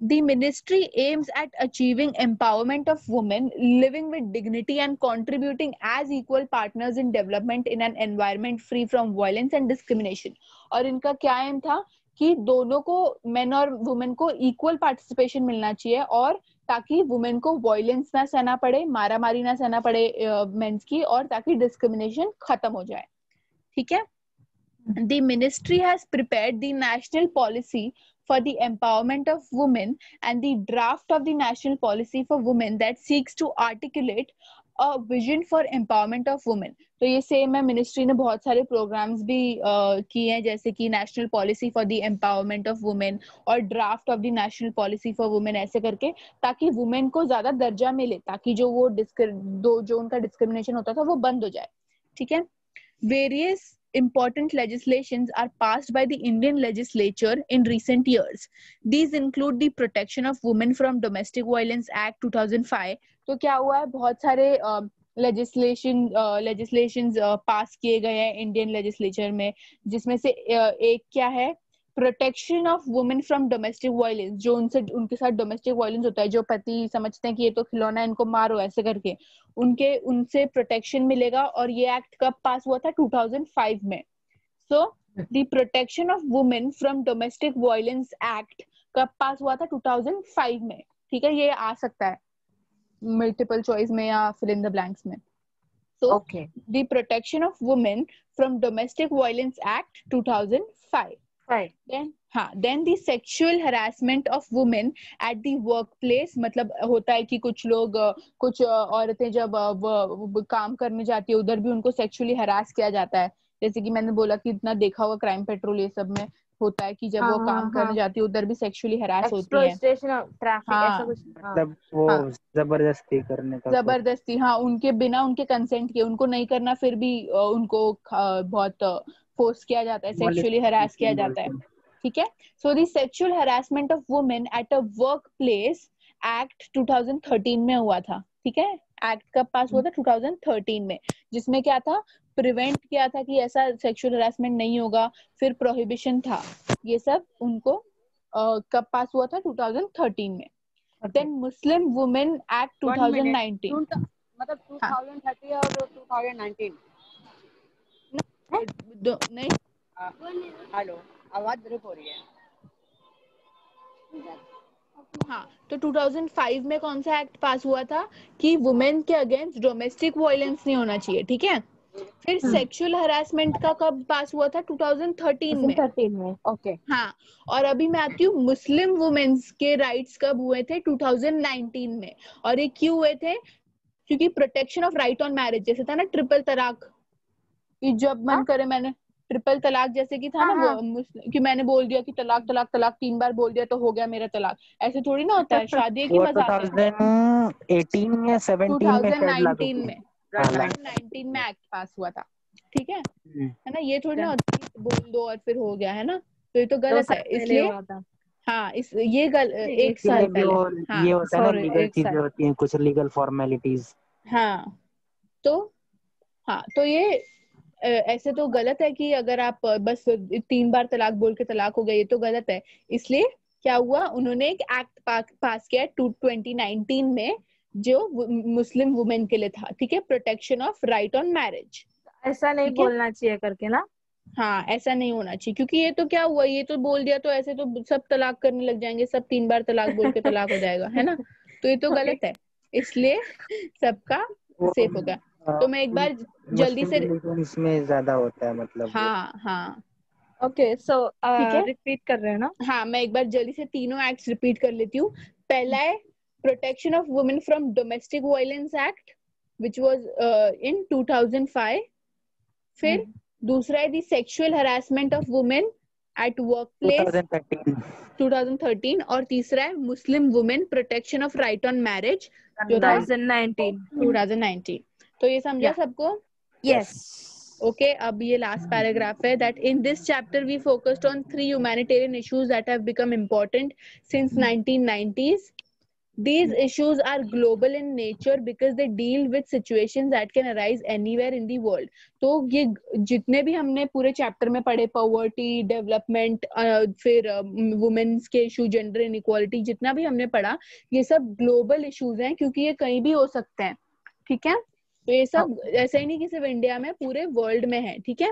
The ministry aims at achieving empowerment of women living with dignity and contributing as equal partners in development in an environment free from violence and discrimination. और इनका क्या M था कि दोनों को, मेन और वुमेन को इक्वल पार्टिसिपेशन मिलना चाहिए, और ताकि वुमेन को वायलेंस ना सहना पड़े, मारा मारी ना सहना पड़े मेंस की, और ताकि डिस्क्रिमिनेशन खत्म हो जाए, ठीक है। The ministry has prepared the national policy for the empowerment of women and the draft of the national policy for women that seeks to articulate a vision for empowerment of women. तो ये same है, ministry ने बहुत सारे programmes भी किए हैं, जैसे कि national policy for the empowerment of women और draft of the national policy for women, ऐसे करके, ताकि वुमेन को ज्यादा दर्जा मिले, ताकि जो वो जो उनका डिस्क्रिमिनेशन होता था वो बंद हो जाए, ठीक है। Various important legislations are passed by the Indian legislature in recent years. These include the Protection of Women from Domestic Violence Act 2005. तो क्या हुआ है, बहुत सारे legislations पास किए गए हैं इंडियन लेजिस्लेचर में, जिसमें से एक क्या है, protection of women from domestic violence, जो उनके साथ डोमेस्टिक वायलेंस होता है, जो पति समझते हैं कि ये तो खिलौना है, इनको मारो, ऐसे करके उनसे प्रोटेक्शन मिलेगा। और ये एक्ट कब पास हुआ था, 2005 में। So the protection of women from domestic violence act कब पास हुआ था, 2005 में, ठीक है। ये आ सकता है मल्टीपल चॉइस में या फिल इन द ब्लैंक्स में। So the protection of women from domestic violence act 2005। Then the sexual harassment of women at the workplace, मतलब होता है कि कुछ लोग, कुछ औरतें जब काम करने जाती है उधर भी उनको सेक्सुअली हरास किया जाता है, जैसे कि मैंने बोला कि इतना देखा हुआ क्राइम पेट्रोल ये सब में होता है कि जब वो काम करने जाती है उधर भी सेक्सुअली हरास होती है, मतलब वो जबरदस्ती करने का, जबरदस्ती, हाँ, उनके बिना उनके कंसेंट के, उनको नहीं करना फिर भी उनको बहुत फोर्स किया जाता है, सेक्सुअली हरास किया जाता है, ठीक है। So the sexual harassment of women at a work place act 2013 में हुआ था, ठीक है। एक्ट कब पास हुआ था, 2013 में, जिसमें क्या था, प्रिवेंट किया था कि ऐसा सेक्सुअल हरासमेंट नहीं होगा, फिर प्रोहिबिशन था, ये सब उनको कब पास हुआ था, 2013 में। देन मुस्लिम वुमेन एक्ट 2019, मतलब 2030 और 2019 नहीं, हेलो, आवाज ब्रेक हो रही है। हाँ, तो 2005 में कौन सा एक्ट पास हुआ था कि वुमेन के अगेंस्ट डोमेस्टिक वायलेंस नहीं होना चाहिए, ठीक है। फिर सेक्सुअल हरासमेंट का कब पास हुआ था, 2013 में, ओके। हाँ, और अभी मैं आती हूँ मुस्लिम वुमेन्स के राइट्स कब हुए थे, 2019 में। और ये क्यों हुए थे, क्योंकि protection of right on marriage, जैसे था ना ट्रिपल तलाक, कि जब मन करे, मैंने ट्रिपल तलाक जैसे कि था ना, वो कि मैंने बोल दिया कि तलाक तलाक तलाक 3 बार बोल दिया तो हो गया मेरा तलाक, ऐसे थोड़ी ना होता है, शादी की मजाक है। 2018 या 17 में शायद लागू 2019 हुई। में, 19 में एक्ट पास हुआ था, ठीक है ना? ये थोड़ी ना बोल दो और फिर हो गया, है ना? तो ये तो गलत है, इसलिए हाँ ये एक साल पहले। हाँ ये होता है ना, sorry, लीगल एक चीजें साल। होती हैं, कुछ लीगल फॉर्मेलिटीज। हाँ तो हाँ तो ये ऐसे तो गलत है कि अगर आप बस 3 बार तलाक बोल के तलाक हो गया, ये तो गलत है। इसलिए क्या हुआ, उन्होंने एक एक्ट पास किया 2019 में, जो मुस्लिम वुमेन के लिए था, ठीक है, protection of right on marriage. ऐसा नहीं बोलना चाहिए करके ना। हाँ ऐसा नहीं होना चाहिए, क्योंकि ये तो क्या हुआ, ये तो बोल दिया तो ऐसे तो सब तलाक करने लग जाएंगे, सब 3 बार तलाक बोल के तलाक हो जाएगा, है ना? तो ये तो गलत है, इसलिए सबका सेफ हो गया। तो मैं एक बार जल्दी से, इसमें ज्यादा होता है मतलब। हाँ ओके सो ठीक है, रिपीट कर रहे हैं ना? हाँ मैं एक बार जल्दी से तीनों एक्ट्स रिपीट कर लेती हूँ। पहला है protection of women from domestic violence act which was in 2005। फिर दूसरा है the sexual harassment of women at work place 2013। और तीसरा है Muslim women protection of right on marriage जो था 2019। तो ये समझा सबको? यस। Okay, अब ये last paragraph है that in this chapter we focused on 3 humanitarian issues that have become important since 1990s. These issues are global in nature because they deal with situations that can arise anywhere in the world. तो ये जितने भी हमने पूरे chapter में पढ़े, poverty, development, फिर women's के issue, gender inequality, जितना भी हमने पढ़ा, ये सब global issues हैं, क्योंकि ये कहीं भी हो सकते हैं, ठीक है? तो ये सब ऐसा ही नहीं कि सिर्फ इंडिया में, पूरे वर्ल्ड में है, ठीक है?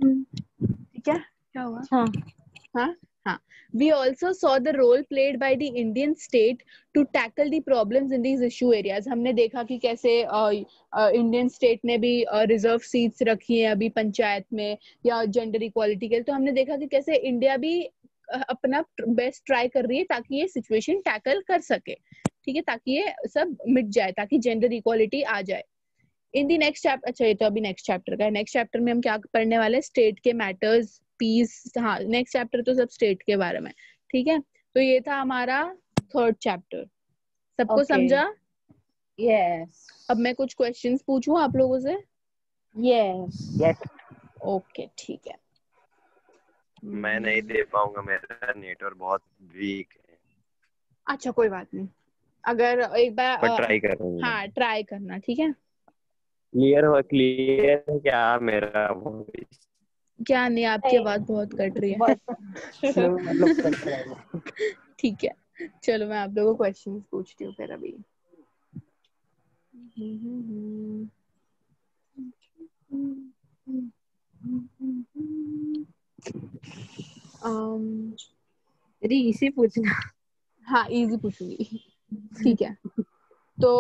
ठीक है, क्या हुआ? हाँ हाँ। We also saw the role played by the Indian state to tackle the problems in these issue areas. हमने देखा कि कैसे इंडियन स्टेट ने भी रिजर्व सीट्स रखी हैं अभी पंचायत में या जेंडर इक्वालिटी के लिए। तो हमने देखा कि कैसे इंडिया भी अपना बेस्ट ट्राई कर रही है ताकि ये सिचुएशन टैकल कर सके, ठीक है, ताकि ये सब मिट जाए, ताकि जेंडर इक्वालिटी आ जाए। इन दी नेक्स्ट चैप्टर, अच्छा ये तो अभी नेक्स्ट चैप्टर का है। नेक्स्ट चैप्टर में हम क्या पढ़ने वाले हैं? स्टेट के मैटर्स, पीस। हाँ नेक्स्ट चैप्टर तो सब स्टेट के बारे में, ठीक है? तो ये था हमारा 3rd चैप्टर। सबको समझा? यस। अब मैं कुछ क्वेश्चंस पूछूं आप लोगों से? यस। ओके ठीक है। मैं नहीं दे पाऊंगा, मेरा नेटवर्क बहुत वीक है। अच्छा कोई बात नहीं, अगर एक बार पर ट्राई करूंगा। हाँ ट्राई करना, ठीक है? क्लियर है क्या मेरा वॉइस? क्या नहीं, आपकी आवाज बहुत कट रही है। ठीक है, चलो मैं आप लोगों को क्वेश्चंस पूछती हूँ फिर अभी। इसी पूछना। हाँ इजी पूछूंगी, ठीक है? तो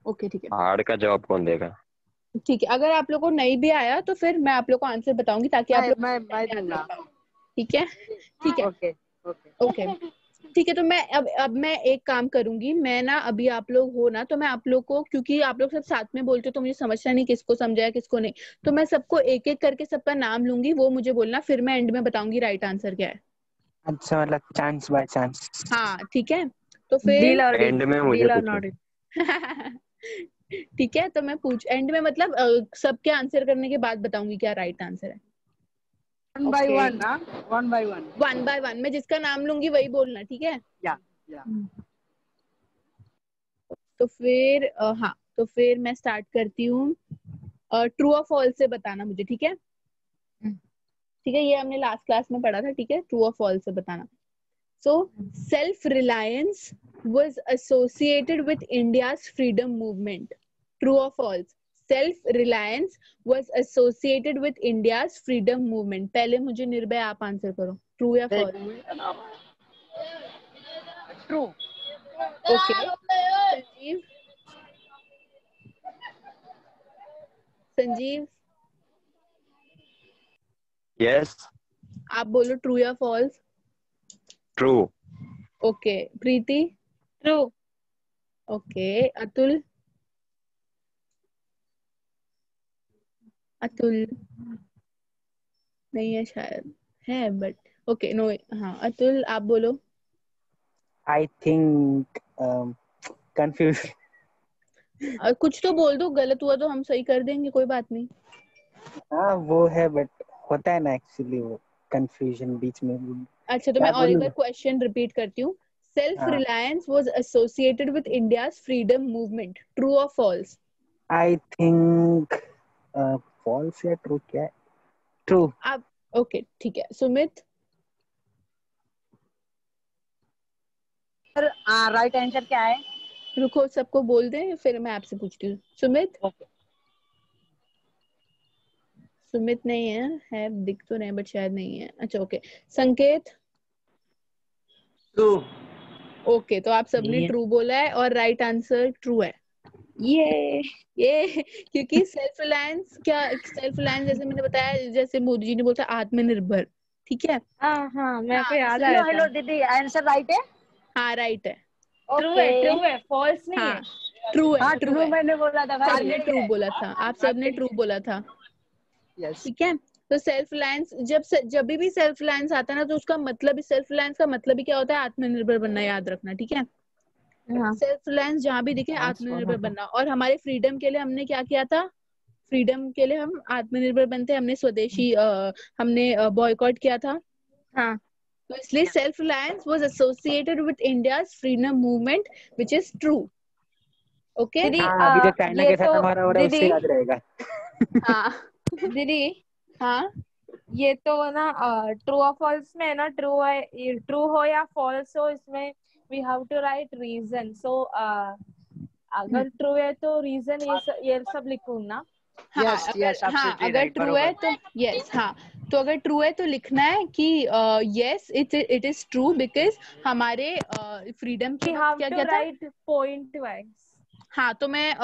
ओके ठीक है, हार्ड का जवाब कौन देगा? ठीक है। अगर आप लोग को नहीं भी आया तो फिर मैं आप लोग को आंसर बताऊंगी ताकि आप लोग मैं दूंगा। ठीक है? ठीक है, ओके ओके ठीक है। तो मैं अब मैं एक काम करूंगी, मैं ना अभी आप लोग हो ना, तो मैं आप लोग को, क्योंकि आप लोग सब साथ में बोलते हो तो मुझे समझना नहीं किसको समझाया किसको नहीं, तो मैं सबको एक एक करके सबका नाम लूंगी, वो मुझे बोलना, फिर मैं एंड में बताऊंगी राइट आंसर क्या है। अच्छा, मतलब चांस बाय चांस। हाँ ठीक है, तो फिर डील और एंड में मुझे पूछो। ठीक है, तो मैं एंड में मतलब सबके आंसर करने के बाद बताऊंगी क्या राइट आंसर है। One by one. One by one. 1 by 1 मैं जिसका नाम लूंगी वही बोलना, ठीक है? या तो फिर हाँ, तो फिर मैं स्टार्ट करती हूँ। ट्रू और फॉल्स से बताना मुझे, ठीक है? ठीक है, ये हमने लास्ट क्लास में पढ़ा था, ठीक है? ट्रू और फॉल्स से बताना। So self reliance was associated with India's freedom movement. True or false? Self-reliance was associated with India's freedom movement. पहले मुझे निर्भय आप आंसर करो, ट्रू या false? True. Okay Sanjeev, Sanjeev yes. आप बोलो ट्रू या false? True. Okay Preeti? True. Okay Atul? Atul नहीं है शायद, है बट ओके नो। हाँ अतुल आप बोलो। I think confuse. कुछ तो बोल दो, गलत हुआ तो हम सही कर देंगे, कोई बात नहीं। हाँ वो है, बट होता है ना एक्चुअली वो कंफ्यूजन बीच में। अच्छा तो मैं क्या और एक बोलूं? बार क्वेश्चन रिपीट करती हूँ। सेल्फ हाँ, Reliance was associated with India's freedom movement, true और फॉल्स? आई थिंक फॉल्स या ट्रू, क्या है? ट्रू। आप ओके ठीक है। सुमित? सर राइट आंसर क्या है? रुको सबको बोल दें फिर मैं आपसे पूछती हूँ। सुमित? ओके। सुमित नहीं है दिख तो रहे बट शायद नहीं है। अच्छा ओके। संकेत? ट्रू। ओके तो आप सबने नहीं है। ट्रू बोला है और राइट आंसर ट्रू है। ये क्योंकि सेल्फ रिलायंस जैसे मैंने बताया, जैसे मोदी जी ने बोला आत्मनिर्भर, ठीक है। हाँ मेरे को हाँ याद इसलिए आया हेलो था। हेलो दीदी, आंसर राइट है? हाँ राइट है। ओके। ट्रू है, फॉल्स नहीं हाँ है। ट्रू है, हाँ ट्रू ट्रू है। मैंने बोला था भाई। सबने ट्रू बोला था, आप सबने ट्रू बोला था, यस। ठीक है। तो सेल्फ रिलायंस जब भी सेल्फ रिलायंस आता है ना, तो उसका मतलब, सेल्फ रिलायंस का मतलब ही क्या होता है? आत्मनिर्भर बनना, याद रखना, ठीक है। हाँ सेल्फ रिलायंस जहाँ भी दिखे आत्मनिर्भर बनना। और हमारे फ्रीडम के लिए हमने क्या किया था? फ्रीडम के लिए हम आत्मनिर्भर बनते, हमने स्वदेशी हमने बॉयकॉट किया था। हाँ तो इसलिए self reliance was associated with India's freedom movement, which is true. Okay. दीदी, हाँ, अभी जो चाइना ये के साथ तो हमारा हो रहा है उससे दीदी याद रहेगा। हाँ दीदी हाँ ये तो ना ट्रू और फॉल्स में है ना, ट्रू है, ट्रू हो या फॉल्स हो, इसमें we have to write reason. So अगर ट्रू है तो रीजन ये सब लिखूं ना? यस यस, एब्सोल्युटली अगर राइट, ट्रू है बरोबर। तो यस। हाँ तो अगर ट्रू है तो लिखना है कि yes it is true because हमारे फ्रीडम के वी वक्त हैव क्या टू क्या था। Right point wise. हाँ तो मैं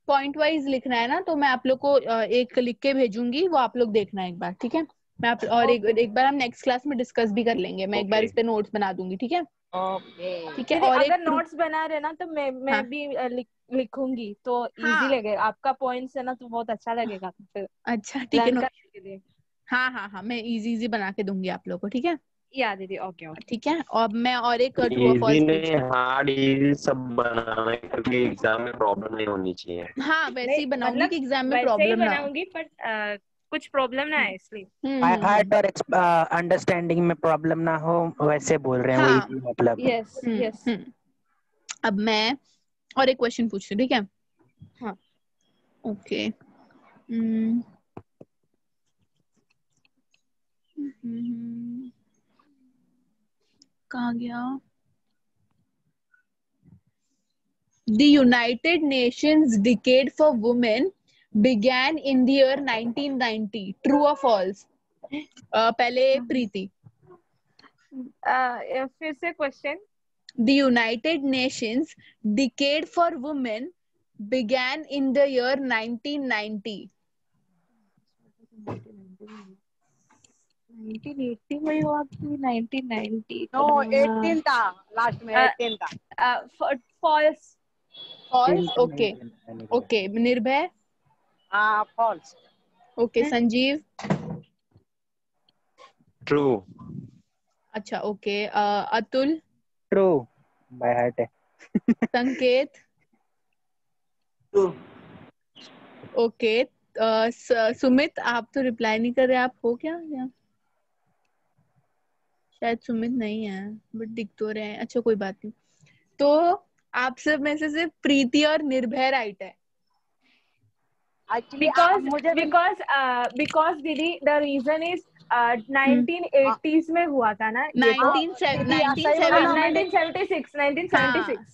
पॉइंट वाइज लिखना है ना, तो मैं आप लोग को एक लिख के भेजूंगी, वो आप लोग देखना एक बार, ठीक है। मैं आप और एक बार हम नेक्स्ट क्लास में डिस्कस भी कर लेंगे, मैं एक बार ओके। इस पे नोट्स बना दूंगी, ठीक है। ओके। ठीक है दीदी और एक अगर नोट्स बना रहे ना तो मैं हाँ भी लिखूंगी तो इजी हाँ लगेगा, आपका पॉइंट्स है ना तो बहुत अच्छा लगेगा फिर अच्छा ठीक है लर्न नोट। करने के लिए। हाँ मैं इजी बना के दूंगी आप लोग को, ठीक है। या दीदी, ओके ओके। ठीक है और मैं और एक ट्रू और इजी फॉल्स पूछ। नहीं, हार्ड इजी सब बनाना है, क्योंकि एग्जाम में प्रॉब्लम नहीं होनी चाहिए। हाँ वैसे नहीं ही बनाऊंगी मतलब कि एग्जाम में वैसे ही प्रॉब्लम ना हो। बनाऊंगी बट कुछ प्रॉब्लम ना है इसलिए। बाय हम्म। हार्ट और अंडरस्टैंडिंग में प्रॉब्लम ना हो, वैसे बोल रहे हैं वही हाँ थी मतलब। Yes yes. अब मैं और एक क्वेश्चन पूछती हूँ, ठीक है। हाँ ओके। कहाँ गया? The United Nations Decade for Women began in the year 1990. True or false? पहले प्रीति। फिर से question. The United Nations Decade for Women began in the year 1990. 1980 में हुआ कि 1990? नो 18 था, लास्ट में 18 था। फॉल्स। False? Okay. Okay. निर्भय? हाँ फॉल्स। Okay. संजीव? ट्रू। अच्छा okay. Atul? True, by heart है। संकेत? ट्रू। ओके। सुमित आप तो रिप्लाई नहीं कर रहे, आप हो क्या या? शायद सुमित नहीं है बट दिख तो रहे हैं। अच्छा कोई बात नहीं। तो आप सब में से सिर्फ प्रीति और निर्भय राइट है। एक्चुअली मुझे भी बिकॉज दीदी द रीजन इज 1980s में हुआ था ना ये तो। 1976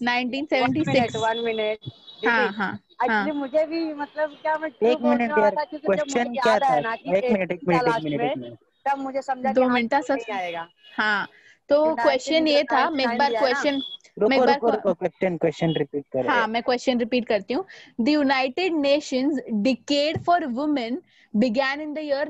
1976। 1 मिनट दीदी, हाँ एक्चुअली मुझे भी मतलब क्या, मैं ट्रू एक बोलने मिनट वाला यार, था क्योंकि जब मुझे क्वेश्चन क्या याद था? आया ना कि एक मिनट 18 था लास्ट में, एक मिनट। तब मुझे समझा कि 2 हाँ मिनट सब। नहीं आएगा। हाँ तो क्वेश्चन ये था, मैं एक 1999 बार दिया है ना। क्वेश्चन रुको क्वेश्चन रिपीट करो। हाँ मैं क्वेश्चन रिपीट करती हूँ। The United Nations decade for women began in the year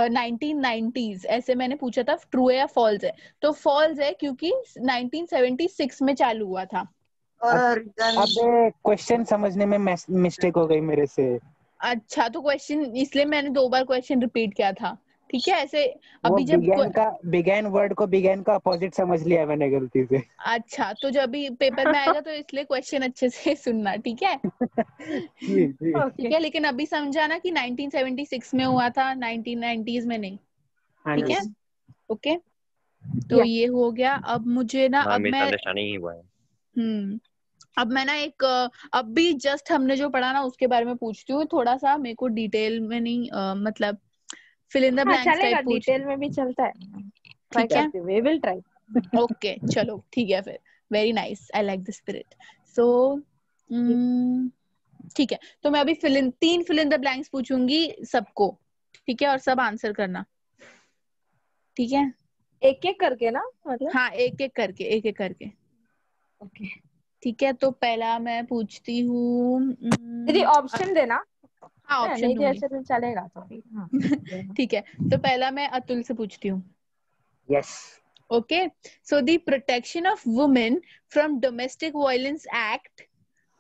1990s। ऐसे मैंने पूछा था ट्रू है या फॉल्स है, तो फॉल्स है क्योंकि 1976 में चालू हुआ था। और अब क्वेश्चन समझने में मिस्टेक हो गई मेरे से। अच्छा तो क्वेश्चन इसलिए मैंने 2 बार क्वेश्चन रिपीट किया था ठीक है, ऐसे वो अभी जब बिगैन वर्ड को बिगैन का अपोजिट समझ लिया मैंने गलती से। अच्छा, तो जब भी पेपर में आएगा तो इसलिए क्वेश्चन अच्छे से सुनना, ठीक है? जी जी ठीक ओके है, लेकिन अभी समझा ना कि 1976 में हुआ था, 1990s में नहीं, हाँ ठीक जी। है? ओके, तो ये हो गया। अब मुझे ना, हाँ अब मैं मिसअंडरस्टैंडिंग ही हुआ है। अब मैं ना एक अब भी जस्ट हमने जो पढ़ा ना उसके बारे में पूछती हूँ, थोड़ा सा मेरे को डिटेल में नहीं, मतलब फिल इन द हाँ ब्लैंक्स चलेगा, टाइप पूछ, डिटेल में भी चलता है, ट्राई ठीक है? करते हुए, विल ट्राई। ओके चलो ठीक है फिर, very nice, I like the spirit. So ठीक है, तो मैं अभी तीन फिल इन द ब्लैंक्स पूछूंगी सबको, ठीक है? और सब आंसर करना, ठीक है? एक एक करके ना, मतलब हाँ, एक एक करके, ओके। ठीक है? तो पहला मैं पूछती हूँ, दीदी ऑप्शन देना। हाँ ऑप्शन नहीं दूंगी, जैसे तो चलेगा तो भी, हाँ देना। ठीक है? तो पहला मैं अतुल से पूछती हूँ। Yes. Okay, so the Protection of Women from Domestic Violence Act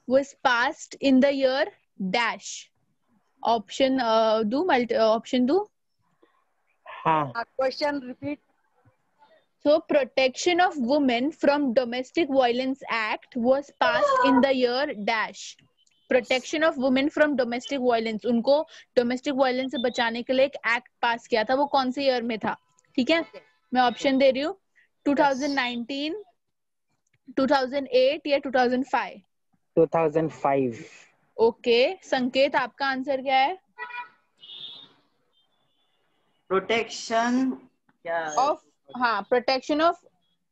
was passed in the year dash. Option option do. हाँ, question repeat. So Protection of Women from Domestic Violence Act was passed in the year dash. Protection of Women from Domestic Violence, उनको domestic violence से बचाने के लिए एक act पास किया था, वो कौन से ईयर में था? ठीक है, मैं ऑप्शन दे रही हूँ, 2019, 2008 या 2005। 2005। ओके, संकेत आपका आंसर क्या है? प्रोटेक्शन क्या ऑफ, हाँ, protection of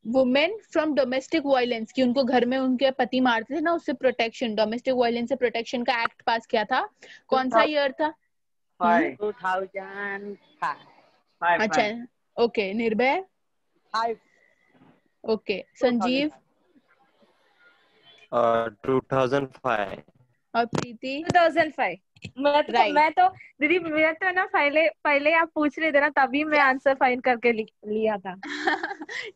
women from domestic violence, कि उनको घर में उनके पति मारते थे ना, उससे प्रोटेक्शन, डोमेस्टिक वायलेंस से प्रोटेक्शन का एक्ट पास किया था, कौन सा ईयर था? 2005। अच्छा, ओके, निर्भय, ओके, संजीव 2005। और प्रीति, 2005। Right. मैं तो दीदी, मैं तो ना पहले आप पूछ रहे थे ना, तभी मैं आंसर फाइंड करके लिया था।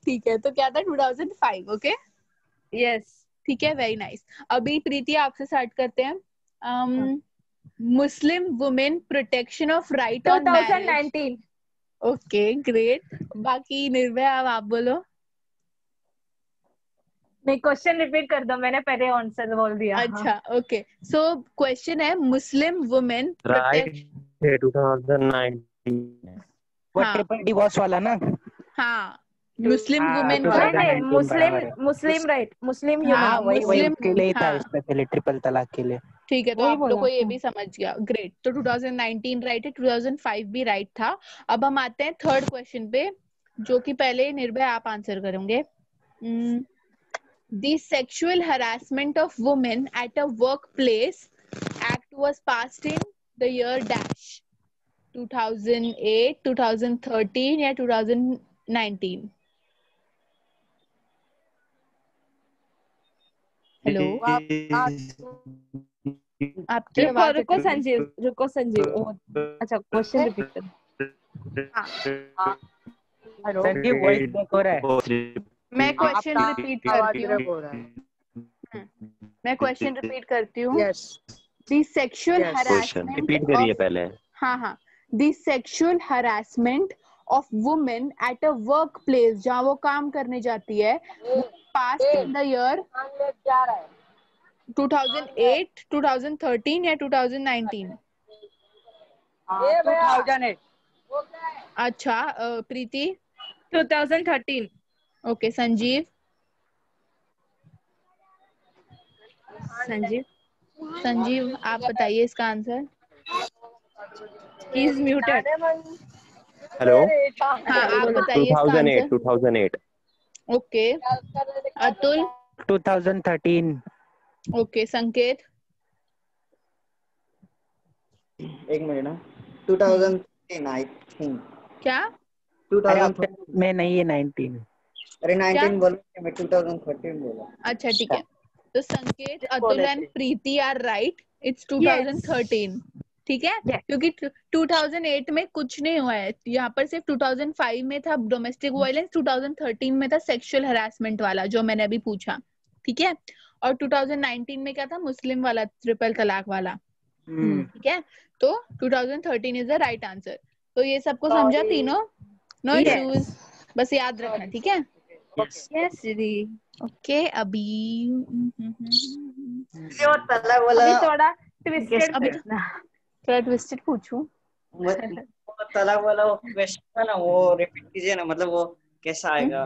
ठीक है, तो क्या था? 2005। Okay, yes. ठीक है, वेरी नाइस। अभी प्रीति आपसे स्टार्ट करते हैं। Muslim women protection of right on marriage. 2019। Okay great. बाकी निर्भय, अब आप बोलो। नहीं, क्वेश्चन रिपीट कर दो, मैंने पहले आंसर बोल दिया। अच्छा ओके, सो क्वेश्चन है मुस्लिम वुमेन राइट है 2019। वो हाँ ट्रिपल डिवोर्स वाला ना? हाँ, मुस्लिम हाँ, वुमेन का, 2019 नहीं, बराबर है। मुस्लिम राइट, मुस्लिम हाँ, ह्यूमन, हाँ, वही मुस्लिम, उसके लिए ही था, हाँ स्पेशली ट्रिपल तलाक के लिए। ठीक है, तो वही आप लोग बोला। को ये भी समझ गया, ग्रेट। तो 2019 राइट है, 2005 भी राइट था। अब हम आते हैं थर्ड क्वेश्चन पे, जो कि पहले निर्भय आप आंसर करेंगे। The Sexual Harassment of Women at a Workplace Act was passed in the year dash, 2008, 2013 या 2019? हेलो, आपकी आवाज रुको संजीव, अच्छा क्वेश्चन रिपीट कर। हेलो, संजीव वॉइस ब्रेक हो रहा है। मैं क्वेश्चन रिपीट करती हूँ, हो रहा है। मैं क्वेश्चन रिपीट करती हूँ। Yes, The sexual Yes. harassment repeat करिए of, पहले। हाँ, the sexual harassment of women at a workplace, जहाँ वो काम करने जाती है, passed in the year 2008, 2013 या 2019? 2008। अच्छा, प्रीति, 2013। ओके, संजीव आप बताइए इसका answer. He is muted. Hello, हाँ, आप बताइए इसका आंसर। 2008। ओके, अतुल, 2013। ओके, संकेत, एक मिनट ना, 2013 आई थिंक। क्या? अरे 2000। ऑप्शन में नहीं है 19। अरे क्या? 19 बोला, मैं 2013 बोला। अच्छा ठीक है, तो Sanket, Atul and Preeti are right, it's 2013, ठीक है? Yes. क्योंकि 2008 में कुछ नहीं हुआ है, यहाँ पर सिर्फ 2005 में था डोमेस्टिक वायलेंस, 2013 में था सेक्सुअल हरासमेंट वाला जो मैंने अभी पूछा, ठीक है? और 2019 में क्या था? मुस्लिम वाला, ट्रिपल तलाक वाला, ठीक है? तो 2013 इज द राइट आंसर। तो ये सबको Sorry. समझा तीनों? No Yes. इश्यूज, बस याद रखना, ठीक है? Yes, दीदी। ओके अभी वो तला वाला अभी थोड़ा ट्विस्टेड अभी करना। थोड़ा ट्विस्टेड पूछूं। वो तला वाला क्वेश्चन था ना, वो रिपीट कीजिए ना, मतलब वो कैसा आएगा?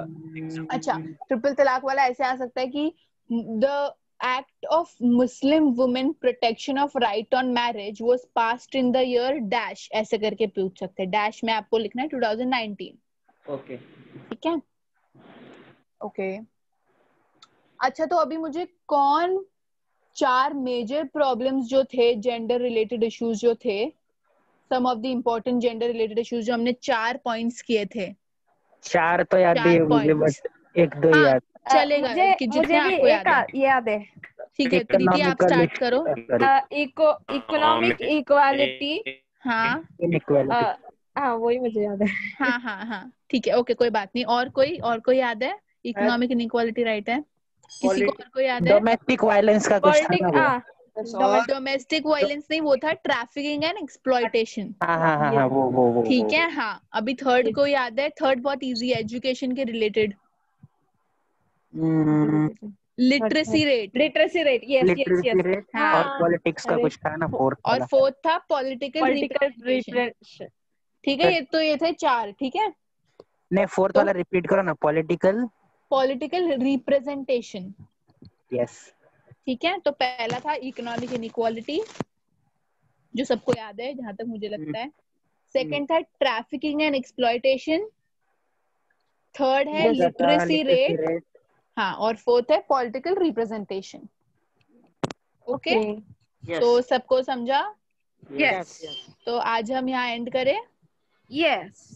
अच्छा, ट्रिपल तलाक वाला ऐसे आ सकता है कि the act of Muslim women protection of right on marriage was passed in the year dash, ऐसे करके पूछ सकते हैं। डैश में आपको लिखना है 2019, ओके ठीक है? ओके अच्छा, तो अभी मुझे कौन 4 मेजर प्रॉब्लम्स जो थे, जेंडर रिलेटेड इश्यूज जो थे, some of the important gender related issues जो हमने 4 पॉइंट्स किए थे, 4 तो याद नहीं 4 है मुझे, पॉइंट्स, बस 1-2 ही हाँ याद। चलेगा कि जितने मुझे भी आपको याद है। एक याद है। ठीक है प्रीति, आप स्टार्ट करो। Economic equality. हाँ इनइक्वालिटी। हाँ वही मुझे याद है। हाँ हाँ हाँ ठीक है, ओके कोई बात नहीं। और कोई याद है? इकोनॉमिक इनइक्वालिटी राइट है, किसी को और कोई याद है? डोमेस्टिक वायलेंस का कुछ था ना वो। डोमेस्टिक वायलेंस नहीं, वो था ट्रैफिकिंग एंड एक्सप्लॉयटेशन। हाँ वो ठीक है हाँ। अभी थर्ड को याद है? थर्ड बहुत इजी है, एजुकेशन के related, literacy rate. Yes literacy rate हाँ। और पॉलिटिक्स का कुछ था ना, फोर्थ और वाला। फोर्थ था पॉलिटिकल रिप्रेजेंटेशन। ठीक है, ये थे 4, ठीक है? नहीं, फोर्थ वाला रिपीट करो ना, पॉलिटिकल रिप्रेजेंटेशन। यस। ठीक है, तो पहला था इकोनॉमिक इनइक्वालिटी, जो सबको याद है जहां तक मुझे लगता है। सेकंड था ट्रैफिकिंग एंड एक्सप्लॉयटेशन। थर्ड है लिटरेसी रेट, हाँ। और फोर्थ है पॉलिटिकल रिप्रेजेंटेशन। ओके तो सबको समझा? यस तो आज हम यहाँ एंड करें। यस।